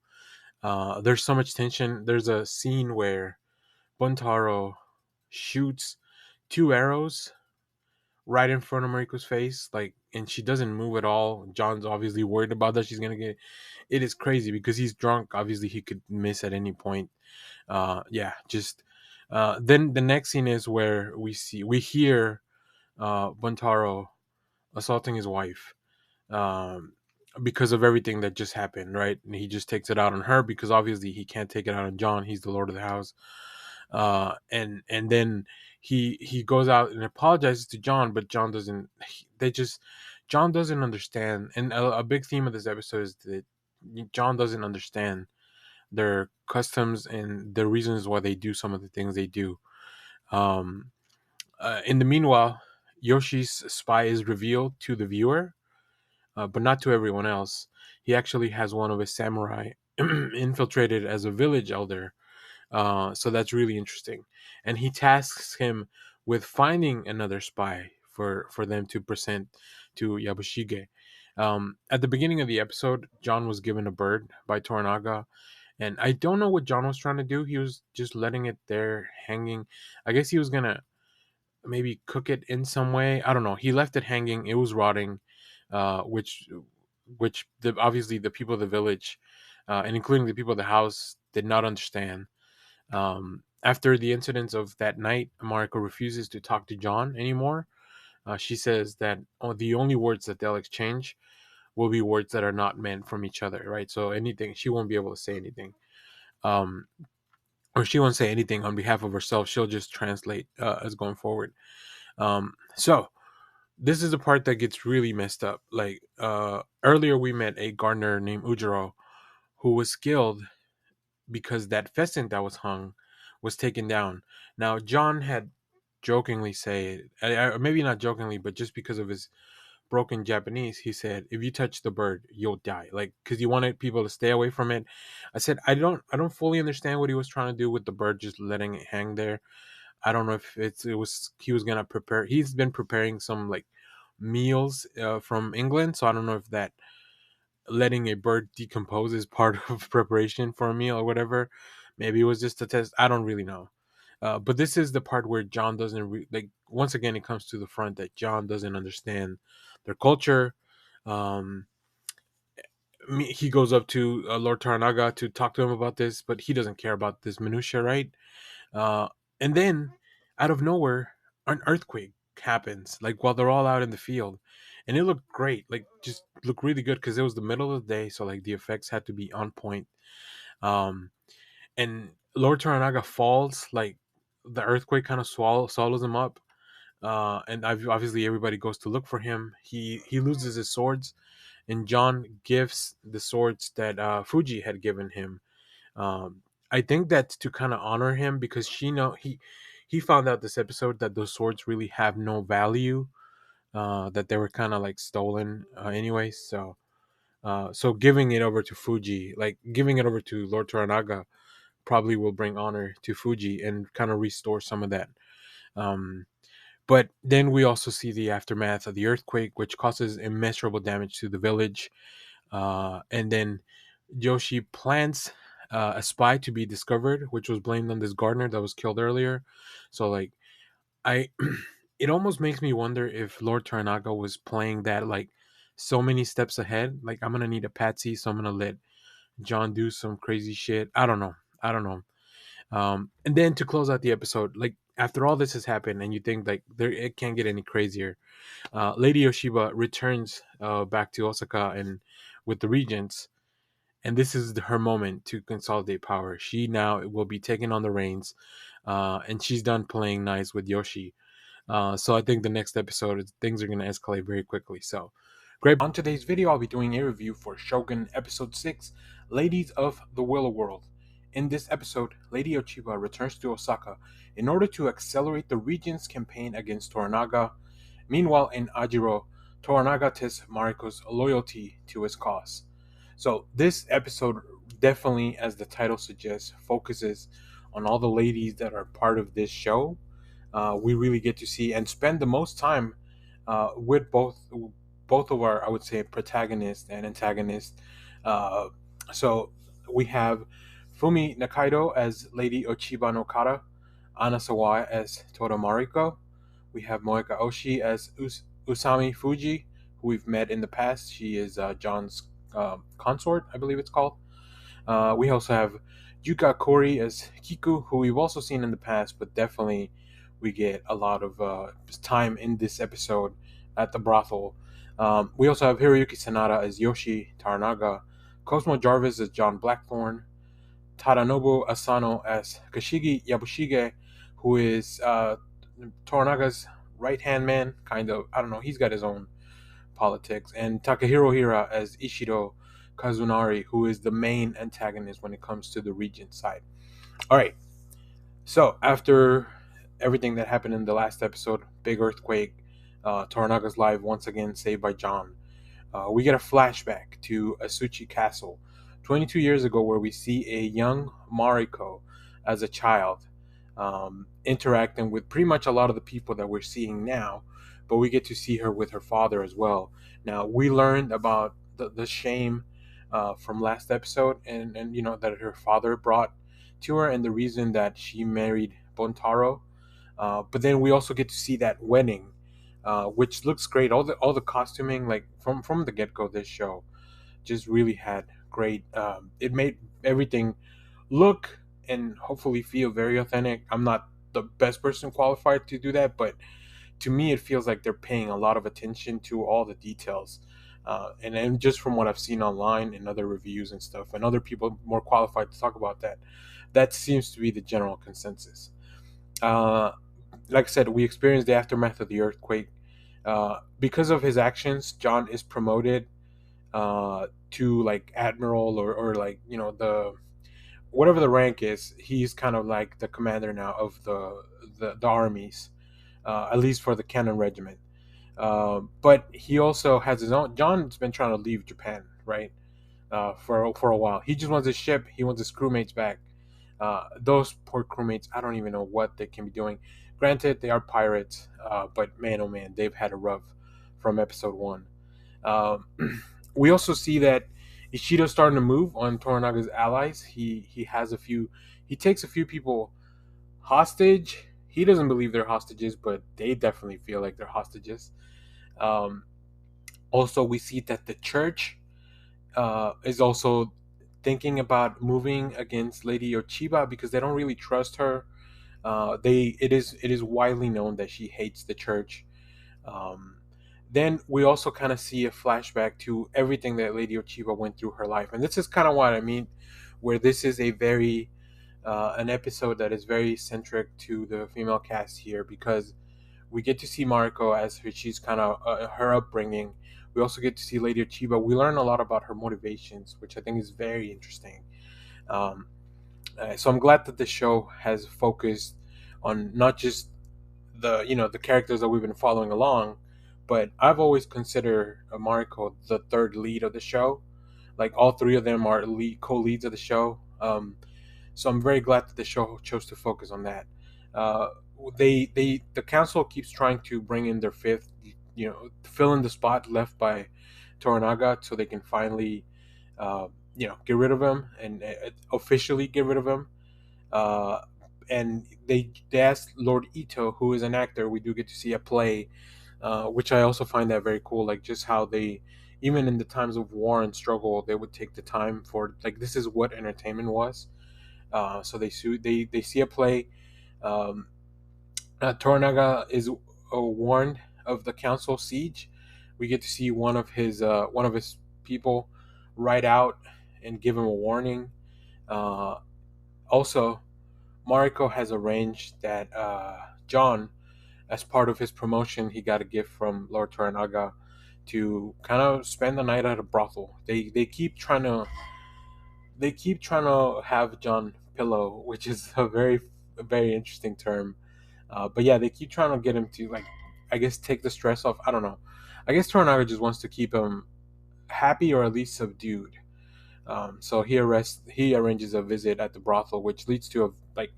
There's so much tension. There's a scene where Buntaro shoots two arrows right in front of Mariko's face, like, and she doesn't move at all. John's obviously worried about that. She's gonna get. It is crazy because he's drunk. Obviously, he could miss at any point. Yeah, just then the next scene is where we hear Buntaro assaulting his wife, um, because of everything that just happened, right? And he just takes it out on her because obviously he can't take it out on John. He's the lord of the house. And then he goes out and apologizes to John, but John doesn't. They just John doesn't understand. And a big theme of this episode is that John doesn't understand their customs and the reasons why they do some of the things they do. Um, in the meanwhile, Yoshi's spy is revealed to the viewer, but not to everyone else. He actually has one of his samurai infiltrated as a village elder, so that's really interesting. And he tasks him with finding another spy for them to present to Yabushige. At the beginning of the episode, John was given a bird by Toranaga, and I don't know what John was trying to do. He was just letting it there hanging. I guess he was gonna maybe cook it in some way. I don't know. He left it hanging. It was rotting, which obviously the people of the village, and including the people of the house, did not understand. After the incidents of that night, Mariko refuses to talk to John anymore. She says that the only words that they'll exchange will be words that are not meant from each other, right? So anything, she won't be able to say anything. Um, or she won't say anything on behalf of herself. She'll just translate as going forward. So this is the part that gets really messed up. Like earlier, we met a gardener named Ujiro who was skilled because that pheasant that was hung was taken down. Now, John had jokingly said, maybe not jokingly, but just because of his broken Japanese, he said, "If you touch the bird, you'll die." Like, because he wanted people to stay away from it. I said, I don't fully understand what he was trying to do with the bird, just letting it hang there. I don't know if it was he was gonna prepare. He's been preparing some like meals from England, so I don't know if that letting a bird decompose is part of preparation for a meal or whatever. Maybe it was just a test. I don't really know. But this is the part where John doesn't like. Once again, it comes to the front that John doesn't understand their culture. Um, he goes up to Lord Toranaga to talk to him about this, but he doesn't care about this minutia, right? Uh, and then out of nowhere, an earthquake happens, like while they're all out in the field, and it looked great, like just looked really good because it was the middle of the day, so like the effects had to be on point. Um, and Lord Toranaga falls, like the earthquake kind of swallows him up. And obviously everybody goes to look for him. He loses his swords, and John gives the swords that Fuji had given him. I think that's to kind of honor him because he found out this episode that those swords really have no value. That they were kind of like stolen anyway. So giving it over to Fuji, like giving it over to Lord Toranaga, probably will bring honor to Fuji and kind of restore some of that. Um, but then we also see the aftermath of the earthquake, which causes immeasurable damage to the village. And then Yoshi plants a spy to be discovered, which was blamed on this gardener that was killed earlier. So, like, I, it almost makes me wonder if Lord Toranaga was playing that, like, so many steps ahead. Like, I'm gonna need a patsy, so I'm gonna let John do some crazy shit. I don't know. I don't know. And then to close out the episode, like after all this has happened, and you think like there it can't get any crazier, Lady Yoshiba returns back to Osaka and with the regents, and this is her moment to consolidate power. She now will be taking on the reins, and she's done playing nice with Yoshi. So I think the next episode things are going to escalate very quickly. So, great. On today's video, I'll be doing a review for Shogun Episode 6, Ladies of the Willow World. In this episode, Lady Ochiba returns to Osaka in order to accelerate the regent's campaign against Toranaga. Meanwhile, in Ajiro, Toranaga tests Mariko's loyalty to his cause. So this episode definitely, as the title suggests, focuses on all the ladies that are part of this show. We really get to see and spend the most time with both of our, I would say, protagonist and antagonist. Uh, so we have Fumi Nakaido as Lady Ochiba no Kara, Ana Sawai as Tora Mariko. We have Moeka Oshi as Usami Fuji, who we've met in the past. She is John's consort, I believe it's called. We also have Yuka Kori as Kiku, who we've also seen in the past, but definitely we get a lot of time in this episode at the brothel. We also have Hiroyuki Sanada as Yoshi Taranaga, Cosmo Jarvis as John Blackthorn, Tadanobu Asano as Kashigi Yabushige, who is Toranaga's right-hand man, kind of. I don't know, he's got his own politics, and Takahiro Hira as Ishido Kazunari, who is the main antagonist when it comes to the regent side. All right, so after everything that happened in the last episode, big earthquake, Toranaga's life once again saved by John. We get a flashback to Asuchi Castle 22 years ago, where we see a young Mariko as a child interacting with pretty much a lot of the people that we're seeing now, but we get to see her with her father as well. Now, we learned about the shame from last episode, and you know that her father brought to her, and the reason that she married Bontaro. But then we also get to see that wedding, which looks great. All the costuming, like from the get go, this show just really had great. It made everything look and hopefully feel very authentic. I'm not the best person qualified to do that, but to me, it feels like they're paying a lot of attention to all the details. And then just from what I've seen online and other reviews and stuff, and other people more qualified to talk about that, that seems to be the general consensus. Uh, like I said, we experienced the aftermath of the earthquake. Because of his actions, John is promoted to like admiral or like the whatever the rank is. He's kind of like the commander now of the armies, at least for the Cannon Regiment. But he also has his own. John's been trying to leave Japan, right? For a while. He just wants his ship. He wants his crewmates back. Those poor crewmates, I don't even know what they can be doing. Granted, they are pirates, but man, oh man, they've had a rough from episode one. Um, we also see that Ishido's starting to move on Toranaga's allies. He has a few. He takes a few people hostage. He doesn't believe they're hostages, but they definitely feel like they're hostages. Um, Also, we see that the church is also thinking about moving against Lady Ochiba because they don't really trust her. It is widely known that she hates the church. Um, then we also kind of see a flashback to everything that Lady Ochiba went through her life, and this is kind of what I mean, where this is a very an episode that is very centric to the female cast here because we get to see Mariko as she's kind of her upbringing. We also get to see Lady Chiba. We learn a lot about her motivations, which I think is very interesting. Um, so I'm glad that the show has focused on not just the characters that we've been following along, but I've always considered Mariko the third lead of the show. Like all three of them are co-leads of the show. So I'm very glad that the show chose to focus on that. Uh, the council keeps trying to bring in their fifth, fill in the spot left by Toranaga, so they can finally, get rid of him and officially get rid of him. Uh, and they asked Lord Ito, who is an actor. We do get to see a play, which I also find that very cool. Like just how they, even in the times of war and struggle, they would take the time for like this is what entertainment was. So they see a play. Um, Toranaga is warned of the council siege. We get to see one of his people ride out and give him a warning. Uh, Also, Mariko has arranged that John, as part of his promotion, he got a gift from Lord Toranaga to kind of spend the night at a brothel. They keep trying to have John pillow, which is a very interesting term. But yeah, they keep trying to get him to like, I guess, take the stress off. I don't know. I guess Toranaga just wants to keep him happy or at least subdued. So he arranges a visit at the brothel, which leads to a like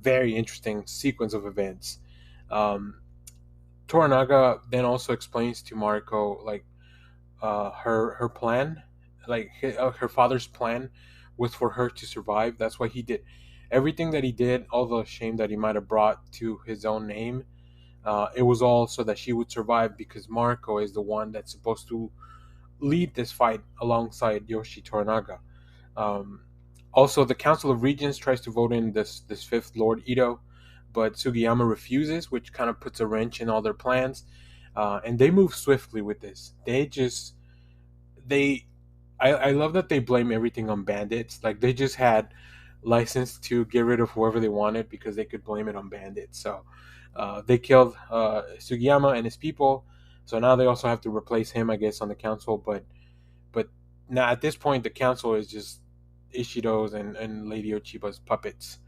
very interesting sequence of events. Um, Toranaga then also explains to Mariko like her plan, like her father's plan was for her to survive. That's why he did everything that he did, all the shame that he might have brought to his own name. It was all so that she would survive because Mariko is the one that's supposed to lead this fight alongside Yoshi Toranaga. Um, Also, the Council of Regents tries to vote in this fifth Lord Ito, but Sugiyama refuses, which kind of puts a wrench in all their plans. And they move swiftly with this. They I love that they blame everything on bandits. Like they just had license to get rid of whoever they wanted because they could blame it on bandits. So they killed Sugiyama and his people. So now they also have to replace him, I guess, on the council. But now at this point, the council is just Ishido's and Lady Ochiba's puppets.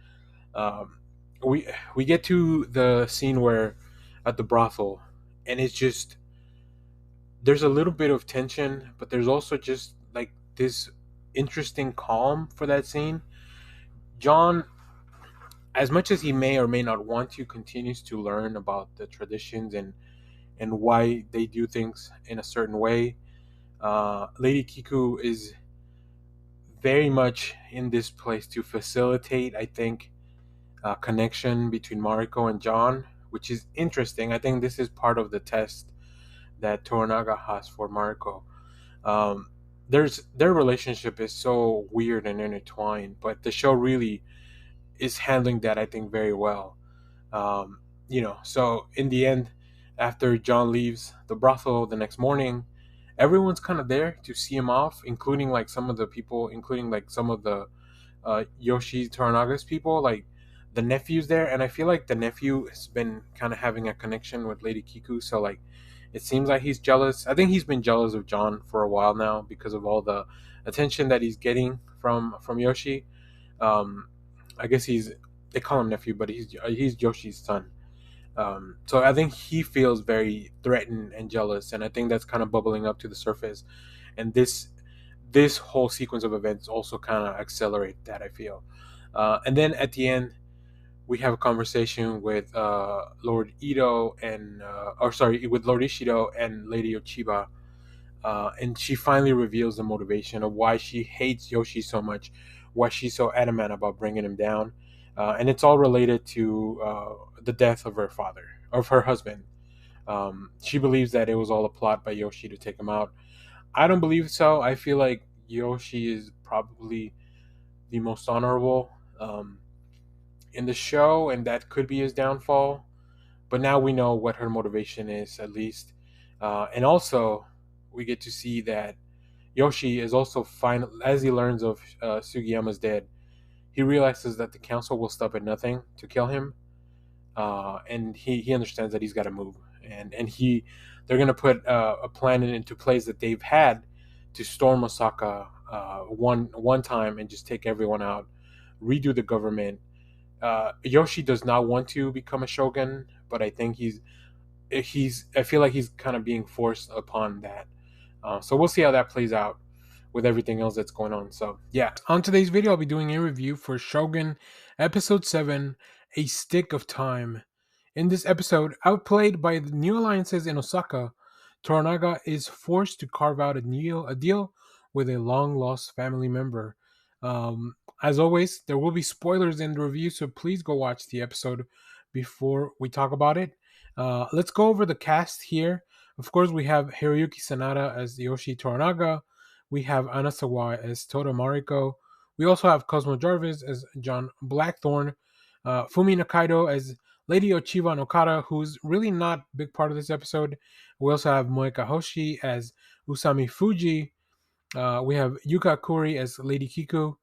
Um, we get to the scene where at the brothel, and it's just there's a little bit of tension, but there's also just like this interesting calm for that scene. John, as much as he may or may not want to, continues to learn about the traditions and why they do things in a certain way. Lady Kiku is very much in this place to facilitate, I think, a connection between Mariko and John, which is interesting. I think this is part of the test that Toranaga has for Mariko. Um, their relationship is so weird and intertwined, but the show really is handling that I think very well. So in the end, after John leaves the brothel the next morning, everyone's kind of there to see him off, including like some of the people, including like some of the Yoshi Toranaga's people, like the nephew's there, and I feel like the nephew has been kind of having a connection with Lady Kiku, so like it seems like he's jealous. I think he's been jealous of John for a while now because of all the attention that he's getting from Yoshi. Um, I guess they call him nephew, but he's Yoshi's son. So I think he feels very threatened and jealous, and I think that's kind of bubbling up to the surface. And this whole sequence of events also kind of accelerate that, I feel. And then at the end, we have a conversation with Lord Ito with Lord Ishido and Lady Ochiba, and she finally reveals the motivation of why she hates Yoshi so much, why she's so adamant about bringing him down, and it's all related to the death of her father, of her husband. She believes that it was all a plot by Yoshi to take him out. I don't believe so. I feel like Yoshi is probably the most honorable in the show, and that could be his downfall. But now we know what her motivation is, at least. And also, we get to see that Yoshi is also fine as he learns of Sugiyama's dead. He realizes that the council will stop at nothing to kill him, and he understands that he's got to move, and they're gonna put a plan into place that they've had to storm Osaka one time and just take everyone out, redo the government. Yoshi does not want to become a shogun, but I think I feel like he's kind of being forced upon that. So we'll see how that plays out with everything else that's going on. So yeah, on today's video, I'll be doing a review for Shogun Episode 7, A Stick of Time. In this episode, outplayed by the new alliances in Osaka, Toranaga is forced to carve out a deal with a long-lost family member. As always, there will be spoilers in the review, so please go watch the episode before we talk about it. Let's go over the cast here. Of course, we have Hiroyuki Sanada as Yoshi Toranaga. We have Anasawa as Toto Mariko. We also have Cosmo Jarvis as John Blackthorne. Fumi Nakaido as Lady Ochiba Nokata, who's really not a big part of this episode. We also have Moeka Hoshi as Usami Fuji. We have Yuka Kuri as Lady Kiku.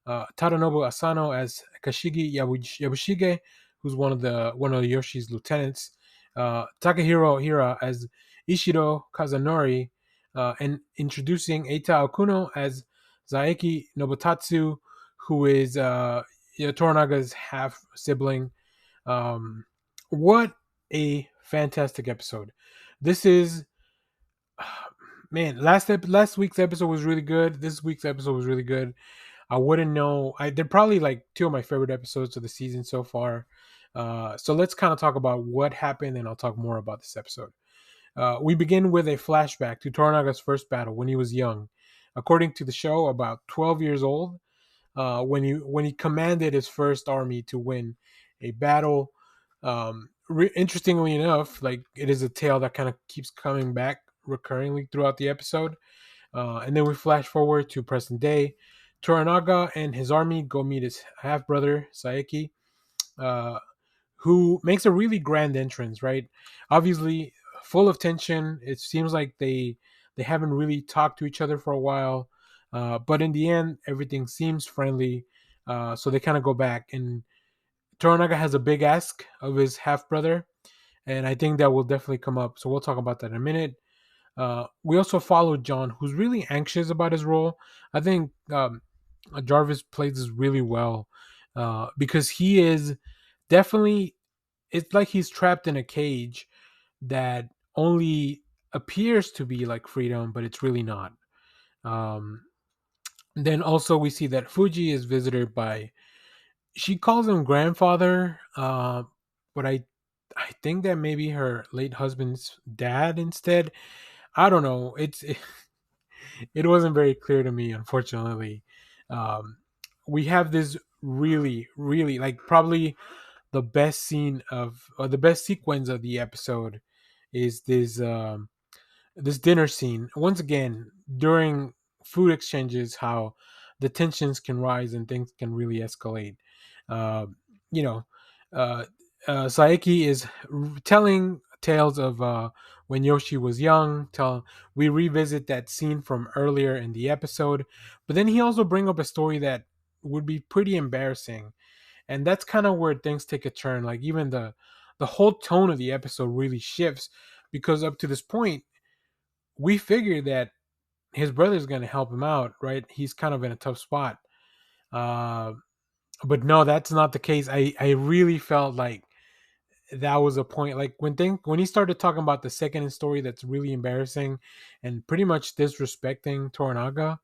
Tadanobu Asano as Kashigi Yabushige, who's one of Yoshi's lieutenants. Takahiro Hira as Ishiro Kazanori, and introducing Eita Okuno as Zaeki Nobutatsu, who is Toranaga's half sibling. What a fantastic episode! This is man. Last week's episode was really good. This week's episode was really good. I wouldn't know. They're probably like two of my favorite episodes of the season so far. So let's kind of talk about what happened, and I'll talk more about this episode. We begin with a flashback to Toranaga's first battle when he was young. According to the show, about 12 years old, when he commanded his first army to win a battle. Interestingly enough, like it is a tale that kind of keeps coming back recurringly throughout the episode. And then we flash forward to present day. Toranaga and his army go meet his half brother Saeki, uh, who makes a really grand entrance. Right, obviously full of tension. It seems like they haven't really talked to each other for a while, but in the end, everything seems friendly. So they kind of go back, and Toranaga has a big ask of his half brother, and I think that will definitely come up. So we'll talk about that in a minute. We also followed John, who's really anxious about his role. I think Jarvis plays this really well because he is definitely. It's like he's trapped in a cage that only appears to be like freedom, but it's really not. Um, then also we see that Fuji is visited by. She calls him grandfather, but I think that maybe her late husband's dad instead. I don't know. It wasn't very clear to me, unfortunately. Um, we have this really, really like probably the best scene of or the best sequence of the episode is this dinner scene. Once again, during food exchanges, how the tensions can rise and things can really escalate. Uh, you know, uh, Saeki is telling tales of when Yoshi was young. We revisit that scene from earlier in the episode, but then he also bring up a story that would be pretty embarrassing, and that's kind of where things take a turn. Like even the whole tone of the episode really shifts because up to this point we figure that his brother's going to help him out, right? He's kind of in a tough spot. Uh, but no, that's not the case. I really felt like that was a point. Like when he started talking about the second story that's really embarrassing and pretty much disrespecting Toranaga,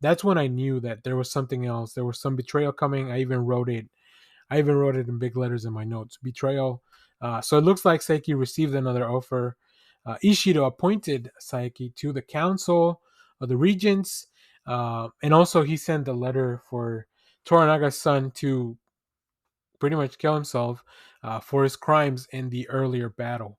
that's when I knew that there was something else. There was some betrayal coming. I even wrote it in big letters in my notes. Betrayal. So it looks like Saeki received another offer. Ishido appointed Saeki to the council of the regents, and also he sent a letter for Toranaga's son to pretty much kill himself for his crimes in the earlier battle.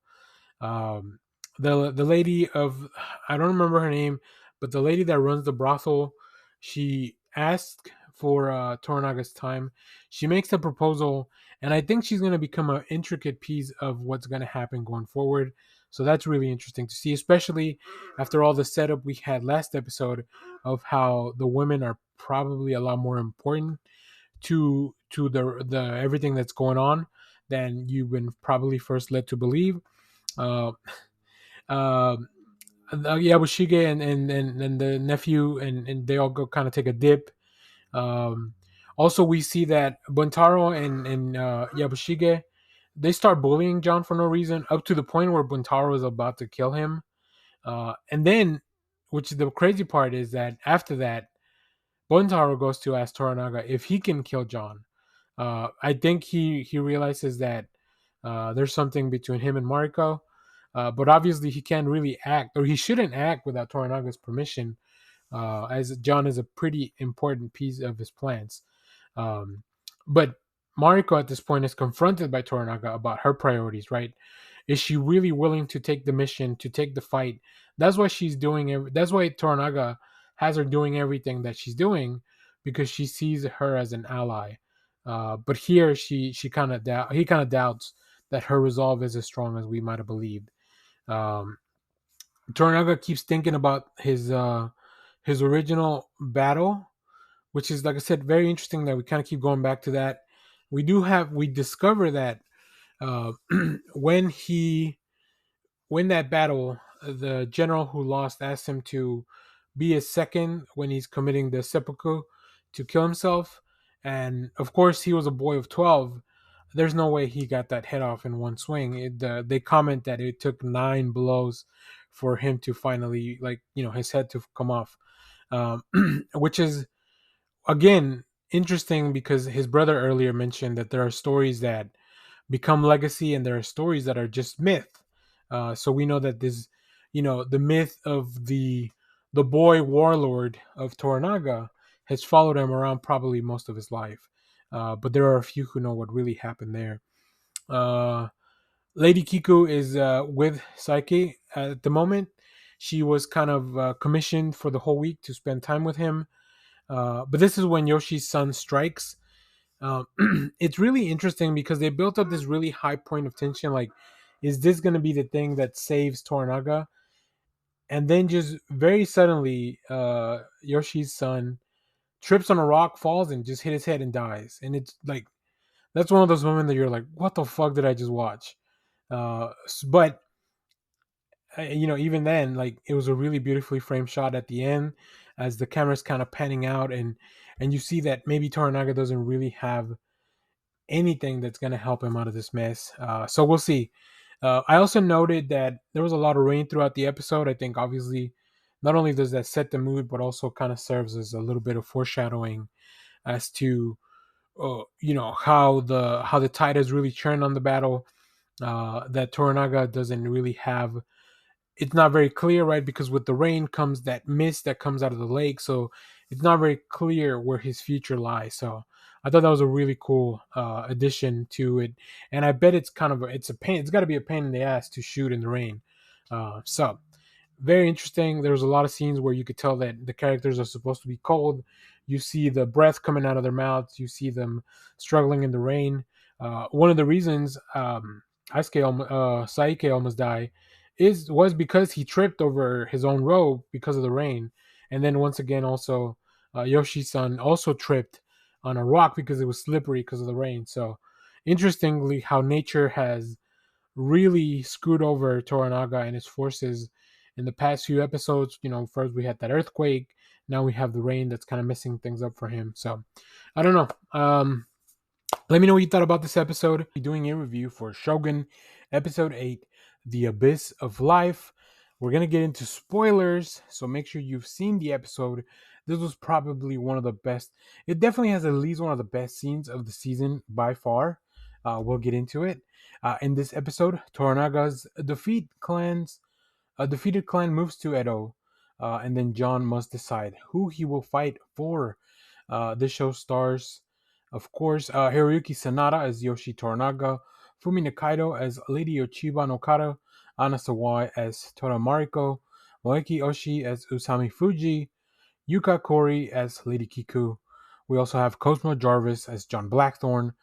Um, the lady of I don't remember her name, but the lady that runs the brothel, She asked for Toranaga's time. She makes the proposal, and I think she's going to become an intricate piece of what's going to happen going forward. So that's really interesting to see, especially after all the setup we had last episode of how the women are probably a lot more important to the everything that's going on than you've been probably first led to believe. Uh, uh, Yabushige and the nephew and they all go kind of take a dip. Um, Also, we see that Buntaro and Yabushige they start bullying John for no reason, up to the point where Buntaro is about to kill him. And then, which is the crazy part, is that after that, Buntaro goes to ask Toranaga if he can kill John. I think he realizes that there's something between him and Mariko, but obviously he can't really act, or he shouldn't act without Toranaga's permission, as John is a pretty important piece of his plans. Um, but Mariko at this point is confronted by Toranaga about her priorities, right? Is she really willing to take the mission, to take the fight? That's why she's doing that's why Toranaga has her doing everything that she's doing, because she sees her as an ally. But here she kind of he kind of doubts that her resolve is as strong as we might have believed. Um, Toranaga keeps thinking about his original battle, which is, like I said, very interesting that we kind of keep going back to that. We discover that uh, when he when that battle, the general who lost asked him to be a second when he's committing the seppuku to kill himself, and of course he was a boy of 12. There's no way he got that head off in one swing. They comment that it took 9 blows for him to finally, like, his head to come off, um, which is again interesting because his brother earlier mentioned that there are stories that become legacy and there are stories that are just myth. So we know that this, the myth of the boy warlord of Toranaga has followed him around probably most of his life. But there are a few who know what really happened there. Uh, Lady Kiku is with Saiki at the moment. She was kind of commissioned for the whole week to spend time with him. But this is when Yoshi's son strikes. It's really interesting because they built up this really high point of tension. Like, is this going to be the thing that saves Toranaga? And then just very suddenly, Yoshi's son trips on a rock, falls, and just hit his head and dies. And it's like, that's one of those moments that you're like, what the fuck did I just watch? But even then, like, it was a really beautifully framed shot at the end as the camera's kind of panning out, and you see that maybe Toranaga doesn't really have anything that's going to help him out of this mess. So we'll see. I also noted that there was a lot of rain throughout the episode. I think obviously not only does that set the mood, but also kind of serves as a little bit of foreshadowing as to how the tide has really turned on the battle. That Toranaga doesn't really have, it's not very clear, right? Because with the rain comes that mist that comes out of the lake, so it's not very clear where his future lies. So I thought that was a really cool addition to it, and I bet it's kind of it's a pain. It's got to be a pain in the ass to shoot in the rain. So very interesting. There was a lot of scenes where you could tell that the characters are supposed to be cold. You see the breath coming out of their mouths. You see them struggling in the rain. One of the reasons Saike almost died was because he tripped over his own robe because of the rain, and then once again also Yoshi's-san also tripped on a rock because it was slippery because of the rain. So interestingly, how nature has really screwed over Toranaga and his forces in the past few episodes. First we had that earthquake, now we have the rain that's kind of messing things up for him. So I don't know. Let me know what you thought about this episode. Doing a review for Shogun episode 8, The Abyss of Life. We're going to get into spoilers, so make sure you've seen the episode. This was probably one of the best. It definitely has at least one of the best scenes of the season by far. We'll get into it. In this episode, Toranaga's defeated clan moves to Edo, and then John must decide who he will fight for. This show stars, of course, Hiroyuki Sanada as Yoshi Toranaga, Fumi Nakaido as Lady Ochiba no Kara, Anna Sawai as Tora Mariko, Moeki Oshii as Usami Fuji, Yuka Kori as Lady Kiku. We also have Cosmo Jarvis as John Blackthorn,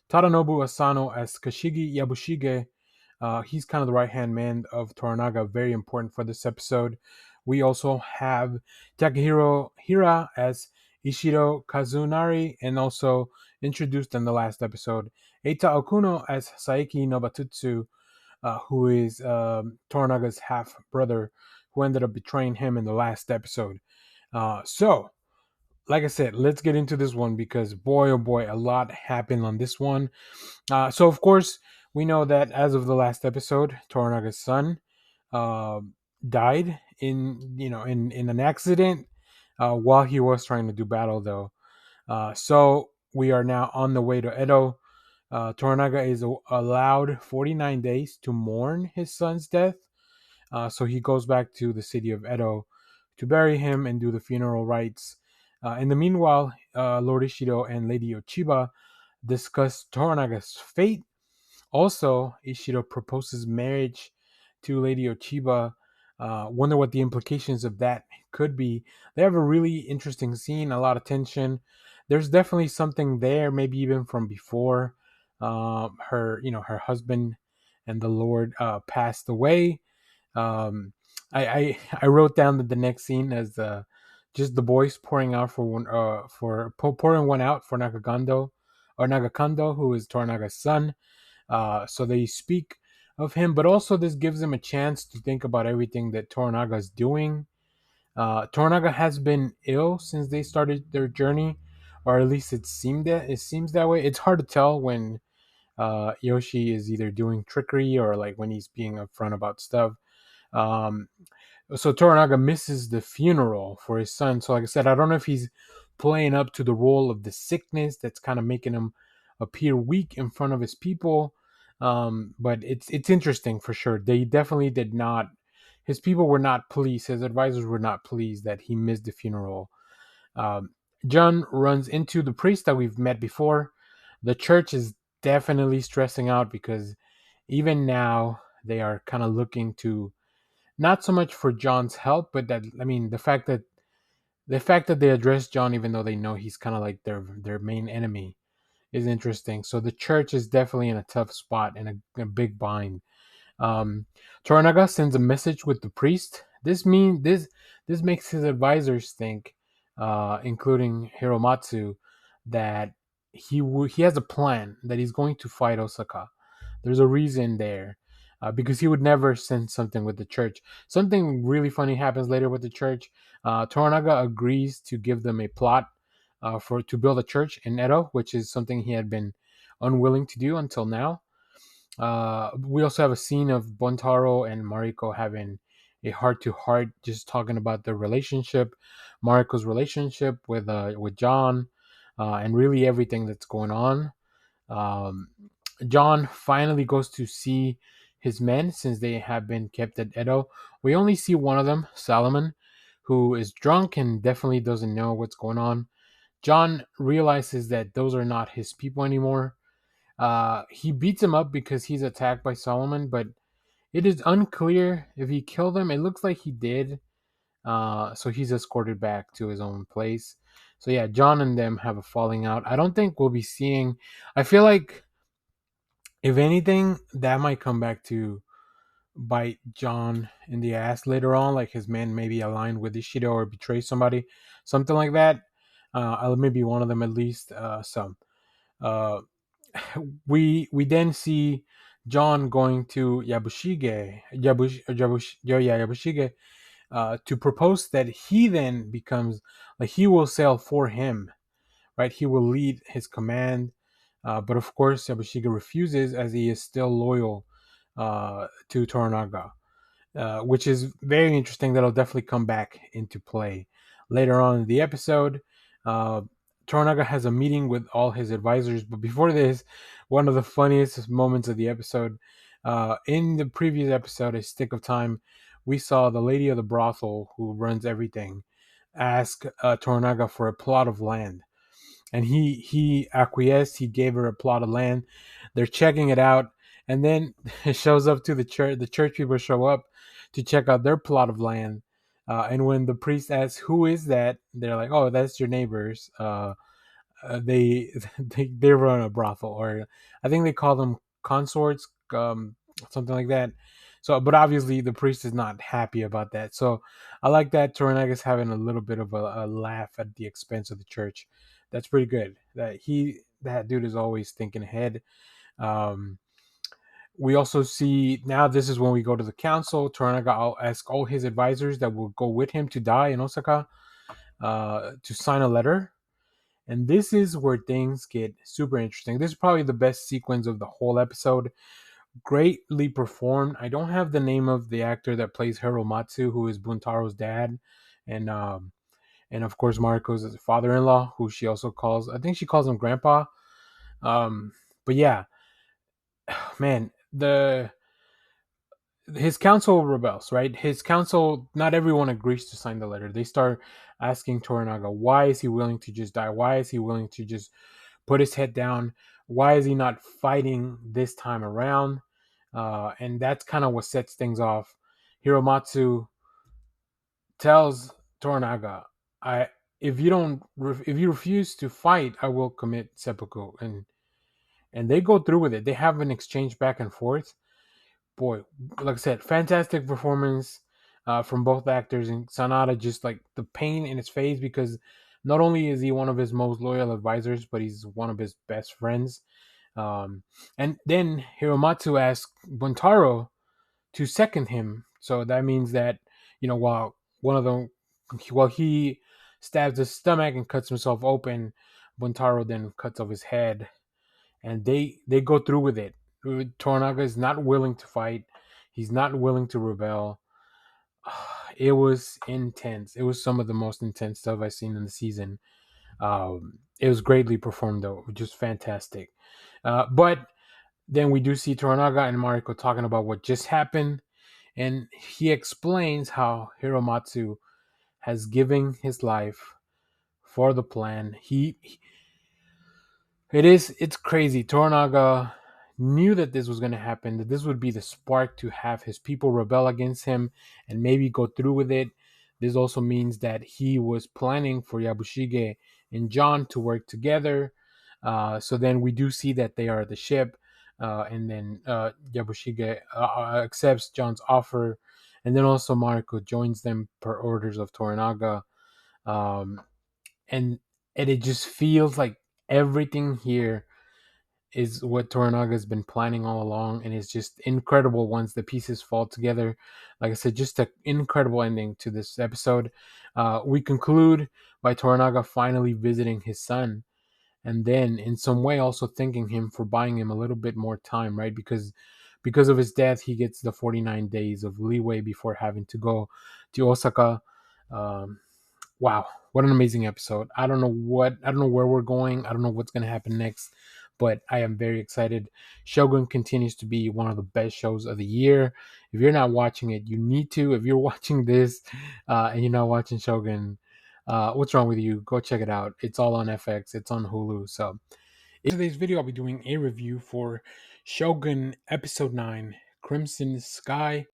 Tadanobu Asano as Kashigi Yabushige. He's kind of the right hand man of Toranaga, very important for this episode. We also have Takahiro Hira as Ishiro Kazunari, and also introduced in the last episode, Eita Okuno as Saiki Nobatutsu, who is Toranaga's half brother, who ended up betraying him in the last episode. So, like I said, let's get into this one because boy, oh boy, a lot happened on this one. So, of course, we know that as of the last episode, Toranaga's son uh, died in an accident while he was trying to do battle, though. So we are now on the way to Edo. Toranaga is allowed 49 days to mourn his son's death. So he goes back to the city of Edo to bury him and do the funeral rites. In the meanwhile, Lord Ishido and Lady Ochiba discuss Toranaga's fate. Also, Ishido proposes marriage to Lady Ochiba. Wonder what the implications of that could be. They have a really interesting scene, a lot of tension. There's definitely something there, maybe even from before her husband and the Lord passed away. I wrote down the next scene as just the boys pouring out for one pouring one out for Nagakando, who is Toranaga's son. So they speak of him, but also this gives them a chance to think about everything that Toranaga is doing. Toranaga has been ill since they started their journey, or at least it seems that way. It's hard to tell when Yoshi is either doing trickery or like when he's being upfront about stuff. Um, so Toranaga misses the funeral for his son. So like I said, I don't know if he's playing up to the role of the sickness that's kind of making him appear weak in front of his people. But it's interesting for sure. They definitely did not. His people were not pleased. His advisors were not pleased that he missed the funeral. Um, John runs into the priest that we've met before. The church is definitely stressing out because even now they are kind of looking to not so much for John's help, but that I mean the fact that they address John even though they know he's kind of like their main enemy is interesting. So the church is definitely in a tough spot and a big bind. Um, Toranaga sends a message with the priest. This makes his advisors think, including Hiromatsu, that he has a plan that he's going to fight Osaka. There's a reason there. Because he would never send something with the church. Something really funny happens later with the church. Toranaga agrees to give them a plot for to build a church in Edo, which is something he had been unwilling to do until now. We also have a scene of Bontaro and Mariko having a heart to heart, just talking about their relationship, Mariko's relationship with John, and really everything that's going on. Um, John finally goes to see his men since they have been kept at Edo. We only see one of them, Solomon, who is drunk and definitely doesn't know what's going on. John realizes that those are not his people anymore. He beats him up because he's attacked by Solomon, but it is unclear if he killed him. It looks like he did. So he's escorted back to his own place. So yeah, John and them have a falling out. I don't think we'll be seeing. I feel like if anything, that might come back to bite John in the ass later on. Like his men maybe aligned with Ishido or betray somebody, something like that. Maybe one of them at least. Uh, we then see John going to Yabushige, to propose that he then becomes like he will sail for him, right? He will lead his command, but of course Yabushige refuses as he is still loyal to Toranaga, which is very interesting. That'll definitely come back into play later on in the episode. Uh, Toranaga has a meeting with all his advisors, but before this, one of the funniest moments of the episode. In the previous episode, A Stick of Time, we saw the lady of the brothel who runs everything ask Toranaga for a plot of land, and he acquiesced. He gave her a plot of land. They're checking it out, and then it shows up to the church. The church people show up to check out their plot of land, And when the priest asks, "Who is that?" they're like, "Oh, that's your neighbors." They they run a brothel, or I think they call them consorts, something like that. So, but obviously the priest is not happy about that. So, I like that Toranaga's having a little bit of a laugh at the expense of the church. That's pretty good. That dude is always thinking ahead. Um, we also see now this is when we go to the council. Toranaga will ask all his advisors that will go with him to die in Osaka to sign a letter, and this is where things get super interesting. This is probably the best sequence of the whole episode. Greatly performed. I don't have the name of the actor that plays Hiromatsu, who is Buntaro's dad, and and of course Mariko's father-in-law, who she also calls. I think she calls him Grandpa. Um, but yeah, man, the his council rebels, right? His council, not everyone agrees to sign the letter. They start asking Toranaga, why is he willing to just die? Why is he willing to just put his head down? Why is he not fighting this time around? And that's kind of what sets things off. Hiromatsu tells Toranaga, "I if you refuse to fight, I will commit seppuku." And they go through with it. They have an exchange back and forth. Boy, like I said, fantastic performance from both actors. And Sanada, just like the pain in his face, because not only is he one of his most loyal advisors, but he's one of his best friends. And then Hiromatsu asks Buntaro to second him. So that means that, while one of them, while he stabs his stomach and cuts himself open, Buntaro then cuts off his head, and they go through with it. Toranaga is not willing to fight. He's not willing to rebel. It was intense. It was some of the most intense stuff I've seen in the season. It was greatly performed, though, just fantastic. But then we do see Toranaga and Mariko talking about what just happened, and he explains how Hiromatsu has given his life for the plan. It's crazy. Toranaga knew that this was going to happen, that this would be the spark to have his people rebel against him and maybe go through with it. This also means that he was planning for Yabushige and John to work together. So then we do see that they are at the ship, and then Yabushige accepts John's offer, and then also Mariko joins them per orders of Toranaga. Um, and and it just feels like everything here is what Toranaga's been planning all along, and it's just incredible once the pieces fall together. Like I said, just an incredible ending to this episode. We conclude by Toranaga finally visiting his son, and then in some way also thanking him for buying him a little bit more time, right? Because of his death, he gets the 49 days of leeway before having to go to Osaka. Um, wow, what an amazing episode. I don't know where we're going. I don't know what's going to happen next, but I am very excited. Shogun continues to be one of the best shows of the year. If you're not watching it, you need to. If you're watching this and you're not watching Shogun, what's wrong with you? Go check it out. It's all on FX. It's on Hulu. So in today's video, I'll be doing a review for Shogun Episode 9, Crimson Sky.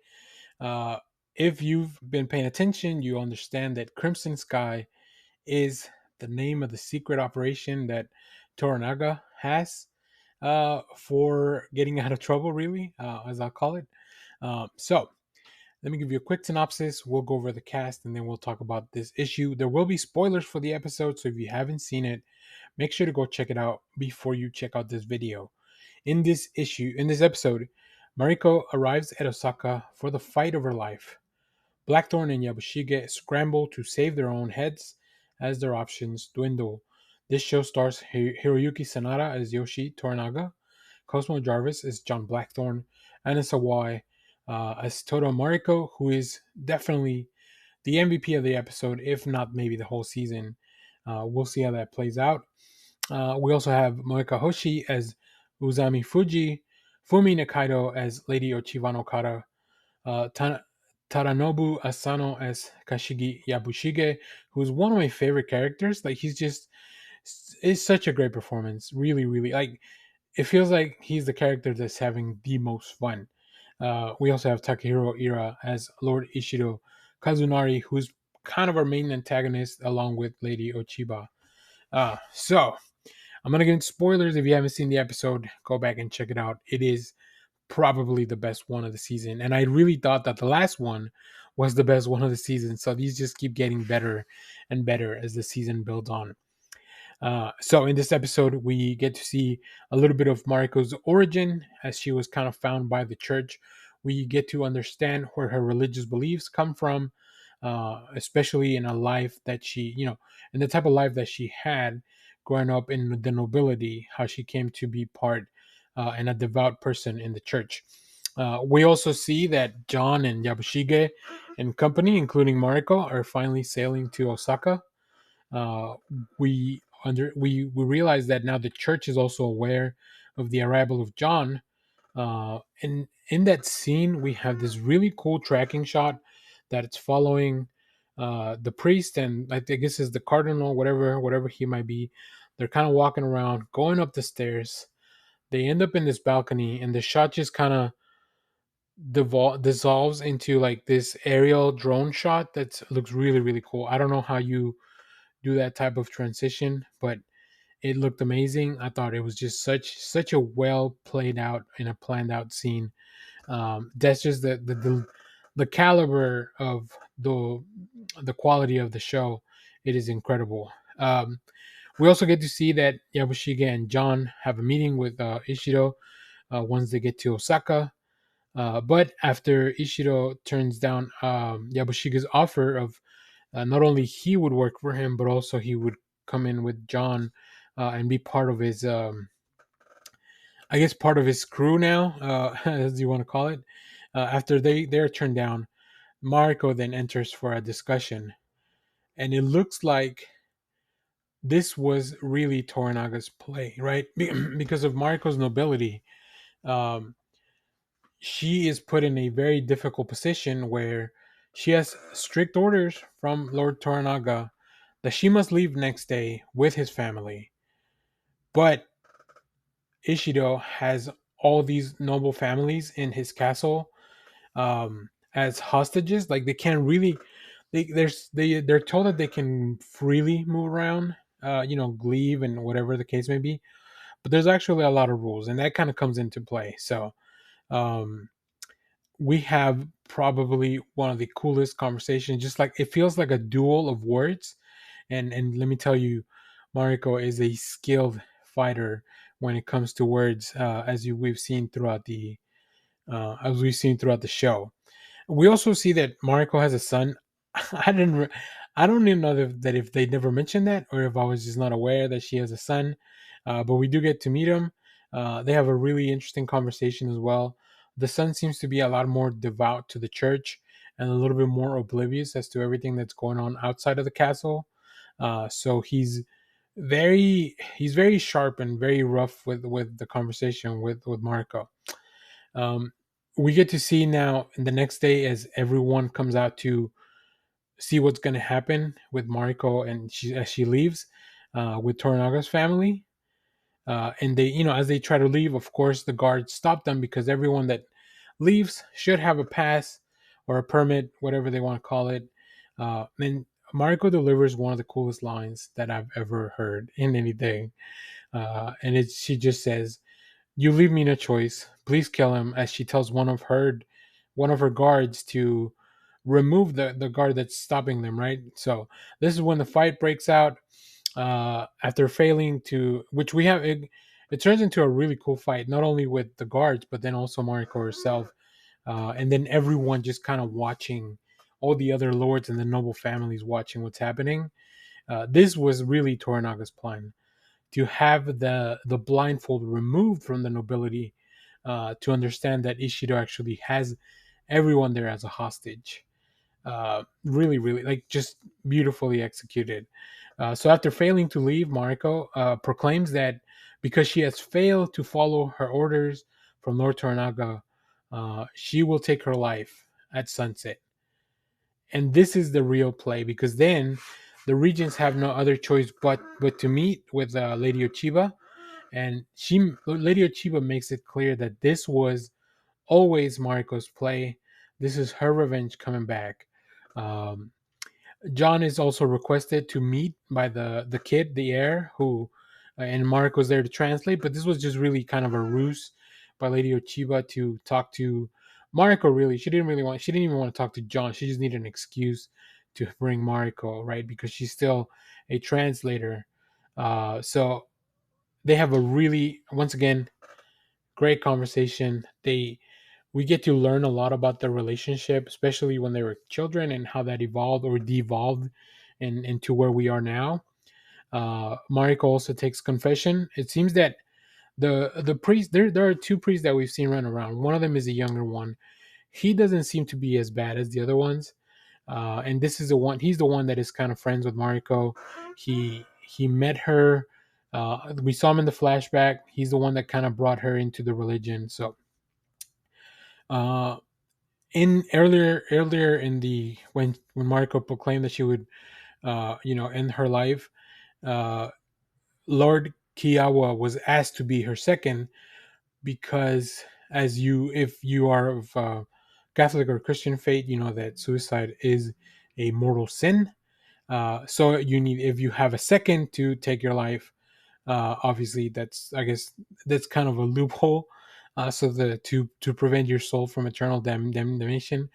Uh, if you've been paying attention, you understand that Crimson Sky is the name of the secret operation that Toranaga has for getting out of trouble, really, as I'll call it. So, let me give you a quick synopsis. We'll go over the cast and then we'll talk about this issue. There will be spoilers for the episode, so if you haven't seen it, make sure to go check it out before you check out this video. In this episode, Mariko arrives at Osaka for the fight of her life. Blackthorn and Yabushige scramble to save their own heads as their options dwindle. This show stars Hiroyuki Sanada as Yoshi Toranaga, Cosmo Jarvis as John Blackthorn, Anna Sawai as Toto Mariko, who is definitely the MVP of the episode, if not maybe the whole season. We'll see how that plays out. We also have Moeka Hoshi as Uzami Fuji, Fumi Nakaido as Lady Ochiban Okada, uh, Taranobu Asano as Kashigi Yabushige, who's one of my favorite characters. Like he's just is such a great performance. Really, really like it feels like he's the character that's having the most fun. We also have Takahiro Ira as Lord Ishido Kazunari, who's kind of our main antagonist, along with Lady Ochiba. So I'm gonna get into spoilers. If you haven't seen the episode, go back and check it out. It is probably the best one of the season, and I really thought that the last one was the best one of the season. So these just keep getting better and better as the season builds on. So in this episode, we get to see a little bit of Mariko's origin as she was kind of found by the church. We get to understand where her religious beliefs come from, especially in a life that she, in the type of life that she had growing up in the nobility, how she came to be part and a devout person in the church. We also see that John and Yabushige and company, including Mariko, are finally sailing to Osaka. uh, we realize that now the church is also aware of the arrival of John. And in that scene, we have this really cool tracking shot that it's following the priest and I guess is the cardinal, whatever he might be. They're kind of walking around, going up the stairs. They end up in this balcony, and the shot just kind of dissolves into like this aerial drone shot that looks really really cool. I don't know how you do that type of transition, but it looked amazing. I thought it was just such a well played out and a planned out scene. That's just the caliber of the quality of the show. It is incredible. We also get to see that Yabushige and John have a meeting with Ishido once they get to Osaka. But after Ishido turns down Yabushige's offer of not only he would work for him, but also he would come in with John and be part of his, I guess, part of his crew now, as you want to call it. After they're turned down, Mariko then enters for a discussion, and it looks like this was really Toranaga's play, right? Because of Mariko's nobility. Um, she is put in a very difficult position where she has strict orders from Lord Toranaga that she must leave next day with his family. But Ishido has all these noble families in his castle as hostages. Like they can't really, they're told that they can freely move around, leave and whatever the case may be. But there's actually a lot of rules, and that kind of comes into play. So um, we have probably one of the coolest conversations. Just like it feels like a duel of words, and let me tell you, Mariko is a skilled fighter when it comes to words, as we've seen throughout the show. We also see that Mariko has a son. I didn't. I don't even know that if they never mentioned that or if I was just not aware that she has a son. But we do get to meet him. They have a really interesting conversation as well. The son seems to be a lot more devout to the church and a little bit more oblivious as to everything that's going on outside of the castle. So he's very sharp and very rough with the conversation with Marco. Um, we get to see now in the next day as everyone comes out to see what's going to happen with Mariko and as she leaves with Toranaga's family. And they, as they try to leave, of course, the guards stop them because everyone that leaves should have a pass or a permit, whatever they want to call it. And Mariko delivers one of the coolest lines that I've ever heard in anything. She just says, "You leave me no choice. Please kill him," as she tells one of her guards to remove the guard that's stopping them, right? So this is when the fight breaks out. After failing to, which we have, it turns into a really cool fight, not only with the guards, but then also Mariko herself. And then everyone just kind of watching, all the other lords and the noble families watching what's happening. This was really Toranaga's plan to have the blindfold removed from the nobility to understand that Ishido actually has everyone there as a hostage. Really, really, like just beautifully executed. So after failing to leave, Mariko proclaims that because she has failed to follow her orders from Lord Toranaga, she will take her life at sunset. And this is the real play because then the regents have no other choice but to meet with Lady Ochiba, and Lady Ochiba makes it clear that this was always Mariko's play. This is her revenge coming back. Um, John is also requested to meet by the kid, the heir, who and Mark was there to translate. But this was just really kind of a ruse by Lady Ochiba to talk to Mariko. Really, she didn't really want. She didn't even want to talk to John. She just needed an excuse to bring Mariko, right? Because she's still a translator. So they have a really, once again, great conversation. We get to learn a lot about their relationship, especially when they were children and how that evolved or devolved into where we are now. Mariko also takes confession. It seems that the priest there are two priests that we've seen run around. One of them is a younger one. He doesn't seem to be as bad as the other ones. And this is the one. He's the one that is kind of friends with Mariko. He met her. We saw him in the flashback. He's the one that kind of brought her into the religion. So uh, in earlier in the when Mariko proclaimed that she would end her life, uh, Lord Kiawa was asked to be her second because as you if you are of Catholic or Christian faith, you know that suicide is a mortal sin. So you need if you have a second to take your life, obviously that's I guess that's kind of a loophole. So the to prevent your soul from eternal damnation.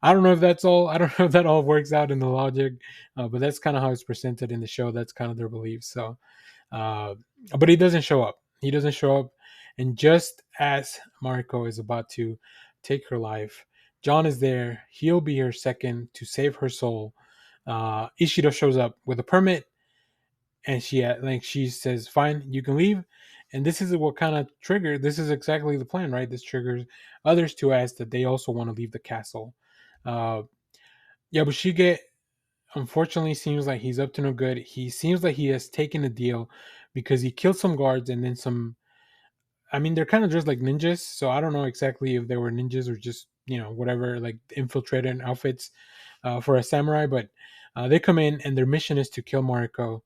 I don't know if that's all. I don't know if that all works out in the logic, but that's kind of how it's presented in the show. That's kind of their belief. So, uh, but he doesn't show up. He doesn't show up, and just as Mariko is about to take her life, John is there. He'll be her second to save her soul. Ishido shows up with a permit, and she says, "Fine, you can leave." And this is what kind of triggered. This is exactly the plan, right? This triggers others to ask that they also want to leave the castle. Uh, Yabushige unfortunately seems like he's up to no good. He seems like he has taken a deal because he killed some guards and then some. I mean, they're kind of dressed like ninjas, so I don't know exactly if they were ninjas or just whatever, like infiltrated outfits for a samurai. But they come in and their mission is to kill Mariko.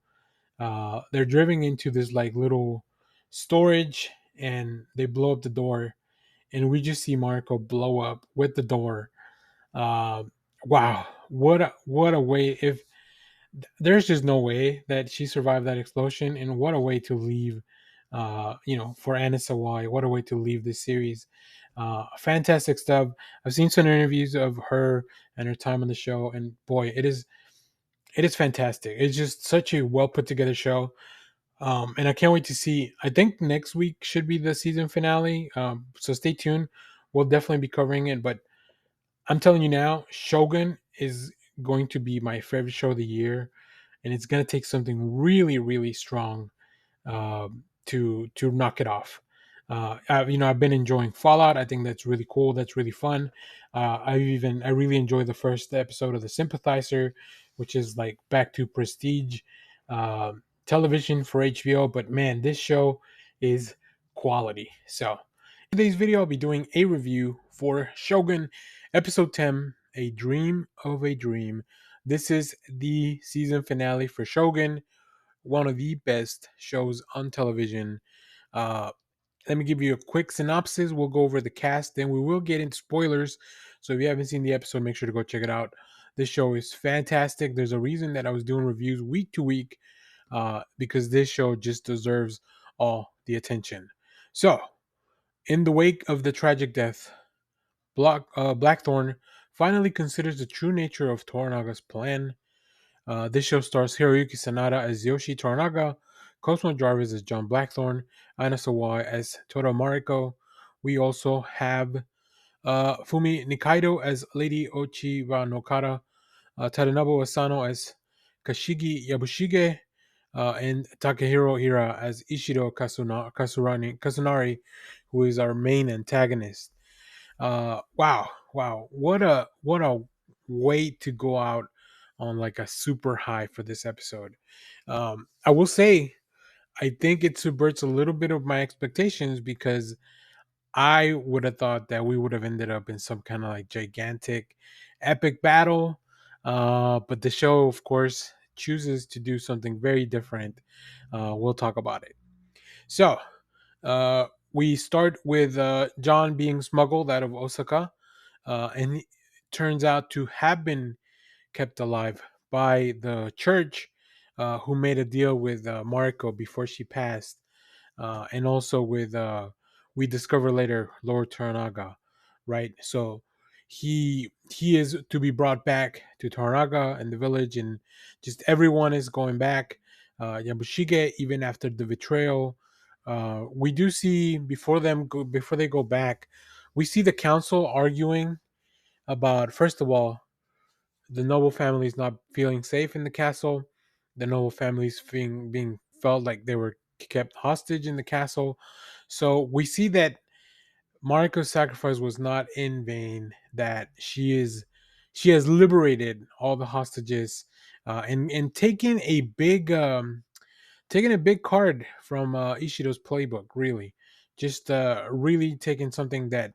They're driving into this like little storage and they blow up the door, and we just see Mariko blow up with the door. Uh, wow, what a way! If there's just no way that she survived that explosion, and what a way to leave. For Anna Sawai, what a way to leave this series. Fantastic stuff. I've seen some interviews of her and her time on the show, and boy, it is fantastic. It's just such a well put together show. And I can't wait to see. I think next week should be the season finale. So stay tuned. We'll definitely be covering it. But I'm telling you now, Shogun is going to be my favorite show of the year, and it's going to take something really, really strong to knock it off. I've been enjoying Fallout. I think that's really cool. That's really fun. I really enjoyed the first episode of The Sympathizer, which is like back to prestige television for HBO. But man, this show is quality. So in today's video, I'll be doing a review for Shogun episode 10, A Dream of a Dream. This is the season finale for Shogun, one of the best shows on television. Uh, Let me give you a quick synopsis. We'll go over the cast, then we will get into spoilers. So if you haven't seen the episode, make sure to go check it out. This show is fantastic. There's a reason that I was doing reviews week to week because this show just deserves all the attention. So, in the wake of the tragic death, Blackthorn finally considers the true nature of Toranaga's plan. This show stars Hiroyuki Sanada as Yoshi Toranaga, Cosmo Jarvis as John Blackthorn, Anna Sawai as Tora Mariko. We also have Fumi Nikaido as Lady Ochiba Nokara, Tadanobu Asano as Kashigi Yabushige, and Takehiro Hira as Ishido Kasunari, who is our main antagonist. Wow, what a way to go out on like a super high for this episode. I will say I think it subverts a little bit of my expectations because I would have thought that we would have ended up in some kind of like gigantic epic battle. But the show, of course, chooses to do something very different. We'll talk about it. So, we start with John being smuggled out of Osaka, and he turns out to have been kept alive by the church, who made a deal with Mariko before she passed, and also with we discover later Lord Toranaga, right? So he is to be brought back to Toranaga and the village, and just everyone is going back. Yabushige, even after the betrayal, we do see before they go back, we see the council arguing about, first of all, the noble families not feeling safe in the castle, the noble families being felt like they were kept hostage in the castle. So we see that Mariko's sacrifice was not in vain. That she has liberated all the hostages, and taken a big card from Ishido's playbook. Really, just really taking something that,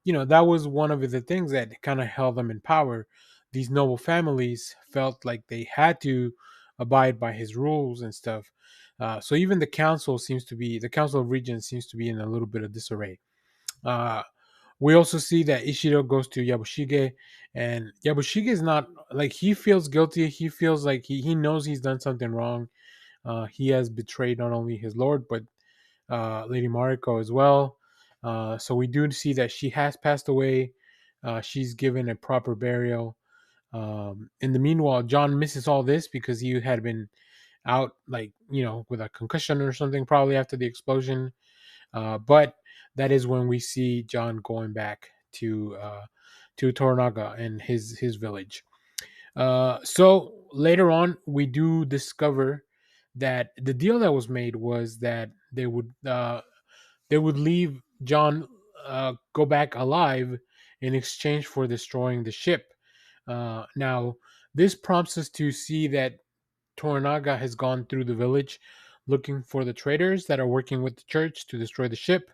that was one of the things that kind of held them in power. These noble families felt like they had to abide by his rules and stuff. So even the council of regents seems to be in a little bit of disarray. uh, we also see that Ishido goes to Yabushige, and Yabushige is not like, he feels guilty. He feels like he knows he's done something wrong. He has betrayed not only his lord, but Lady Mariko as well. So we do see that she has passed away. She's given a proper burial. In the meanwhile, John misses all this because he had been out, like, with a concussion or something, probably after the explosion. But that is when we see John going back to Toranaga and his village. So later on, we do discover that the deal that was made was that they would leave John go back alive in exchange for destroying the ship. Now, this prompts us to see that Toranaga has gone through the village looking for the traitors that are working with the church to destroy the ship.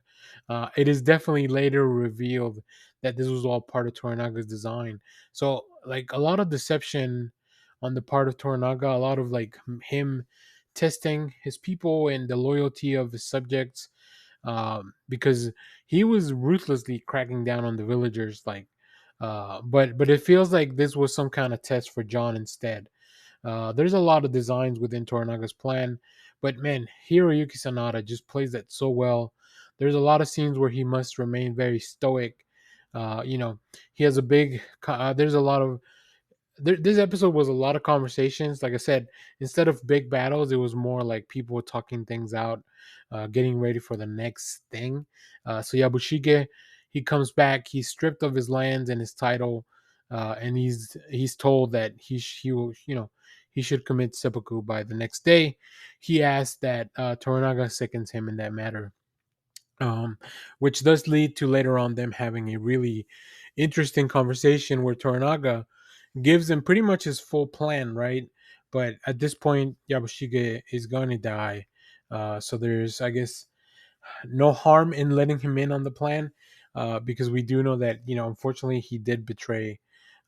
It is definitely later revealed that this was all part of Toranaga's design. So, like, a lot of deception on the part of Toranaga, a lot of like him testing his people and the loyalty of his subjects, because he was ruthlessly cracking down on the villagers. Like, but it feels like this was some kind of test for John instead. There's a lot of designs within Toranaga's plan, but man, Hiroyuki Sanada just plays that so well. There's a lot of scenes where he must remain very stoic. He has a big. There's a lot of this episode was a lot of conversations. Like I said, instead of big battles, it was more like people talking things out, getting ready for the next thing. So Yabushige, he comes back. He's stripped of his lands and his title, and he's told that he will, he should commit seppuku by the next day. He asks that Toranaga seconds him in that matter, um, which does lead to later on them having a really interesting conversation where Toranaga gives him pretty much his full plan, right? But at this point, Yabushige is going to die. So there's, I guess, no harm in letting him in on the plan, because we do know that, unfortunately,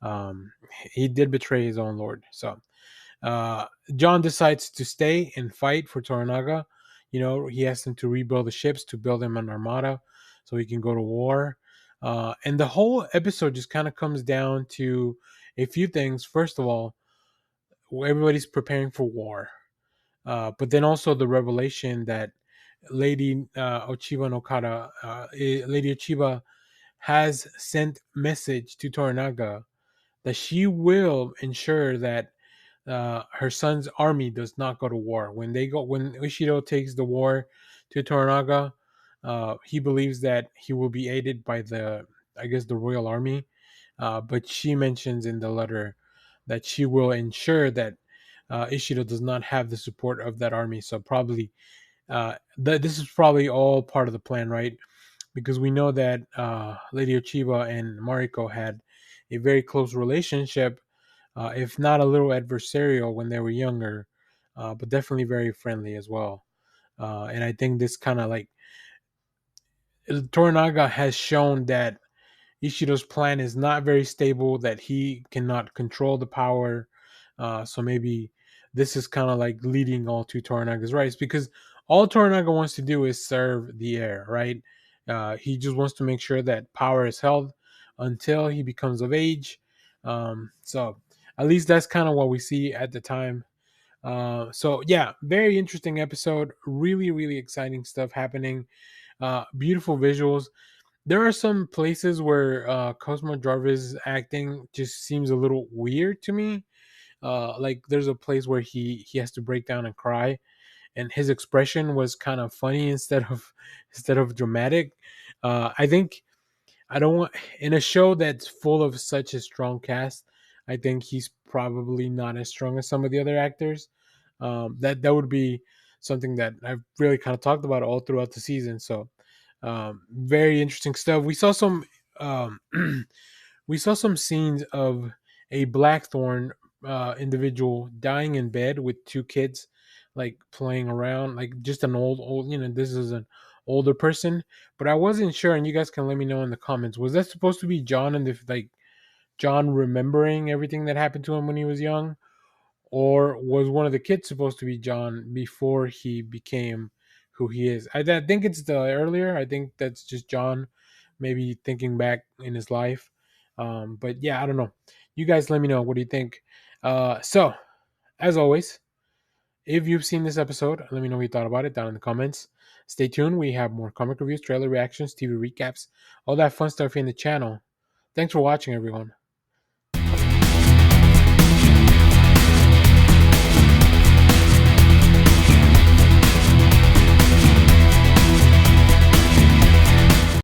um, he did betray his own lord. So uh, John decides to stay and fight for Toranaga. He asks him to rebuild the ships, to build him an armada so he can go to war. And the whole episode just kind of comes down to a few things. First of all, everybody's preparing for war. But then also the revelation that Lady Ochiba no Kara, Lady Ochiba has sent message to Toranaga that she will ensure that her son's army does not go to war. When Ishido takes the war to Toranaga, he believes that he will be aided by I guess, the royal army. But she mentions in the letter that she will ensure that Ishido does not have the support of that army. So probably this is probably all part of the plan, right? Because we know that Lady Ochiba and Mariko had a very close relationship, if not a little adversarial when they were younger, but definitely very friendly as well. And I think this kind of like Toranaga has shown that Ishido's plan is not very stable, that he cannot control the power. So maybe this is kind of like leading all to Toranaga's rights, because all Toranaga wants to do is serve the heir, right? He just wants to make sure that power is held until he becomes of age. So At least that's kind of what we see at the time. So yeah, very interesting episode. Really, really exciting stuff happening. Beautiful visuals. There are some places where Cosmo Jarvis' acting just seems a little weird to me. Like there's a place where he has to break down and cry, and his expression was kind of funny instead of dramatic. I think I don't want in a show that's full of such a strong cast. I think he's probably not as strong as some of the other actors. That would be something that I've really kind of talked about all throughout the season. So very interesting stuff. Um, we saw some scenes of a Blackthorn individual dying in bed with two kids, like playing around, like just an old. This is an older person, but I wasn't sure, and you guys can let me know in the comments. Was that supposed to be John and the like John remembering everything that happened to him when he was young, or was one of the kids supposed to be John before he became who he is? I think it's the earlier. I think that's just John, maybe thinking back in his life. But yeah, I don't know. You guys, let me know. What do you think? So as always, if you've seen this episode, let me know what you thought about it down in the comments. Stay tuned. We have more comic reviews, trailer reactions, TV recaps, all that fun stuff in the channel. Thanks for watching, everyone.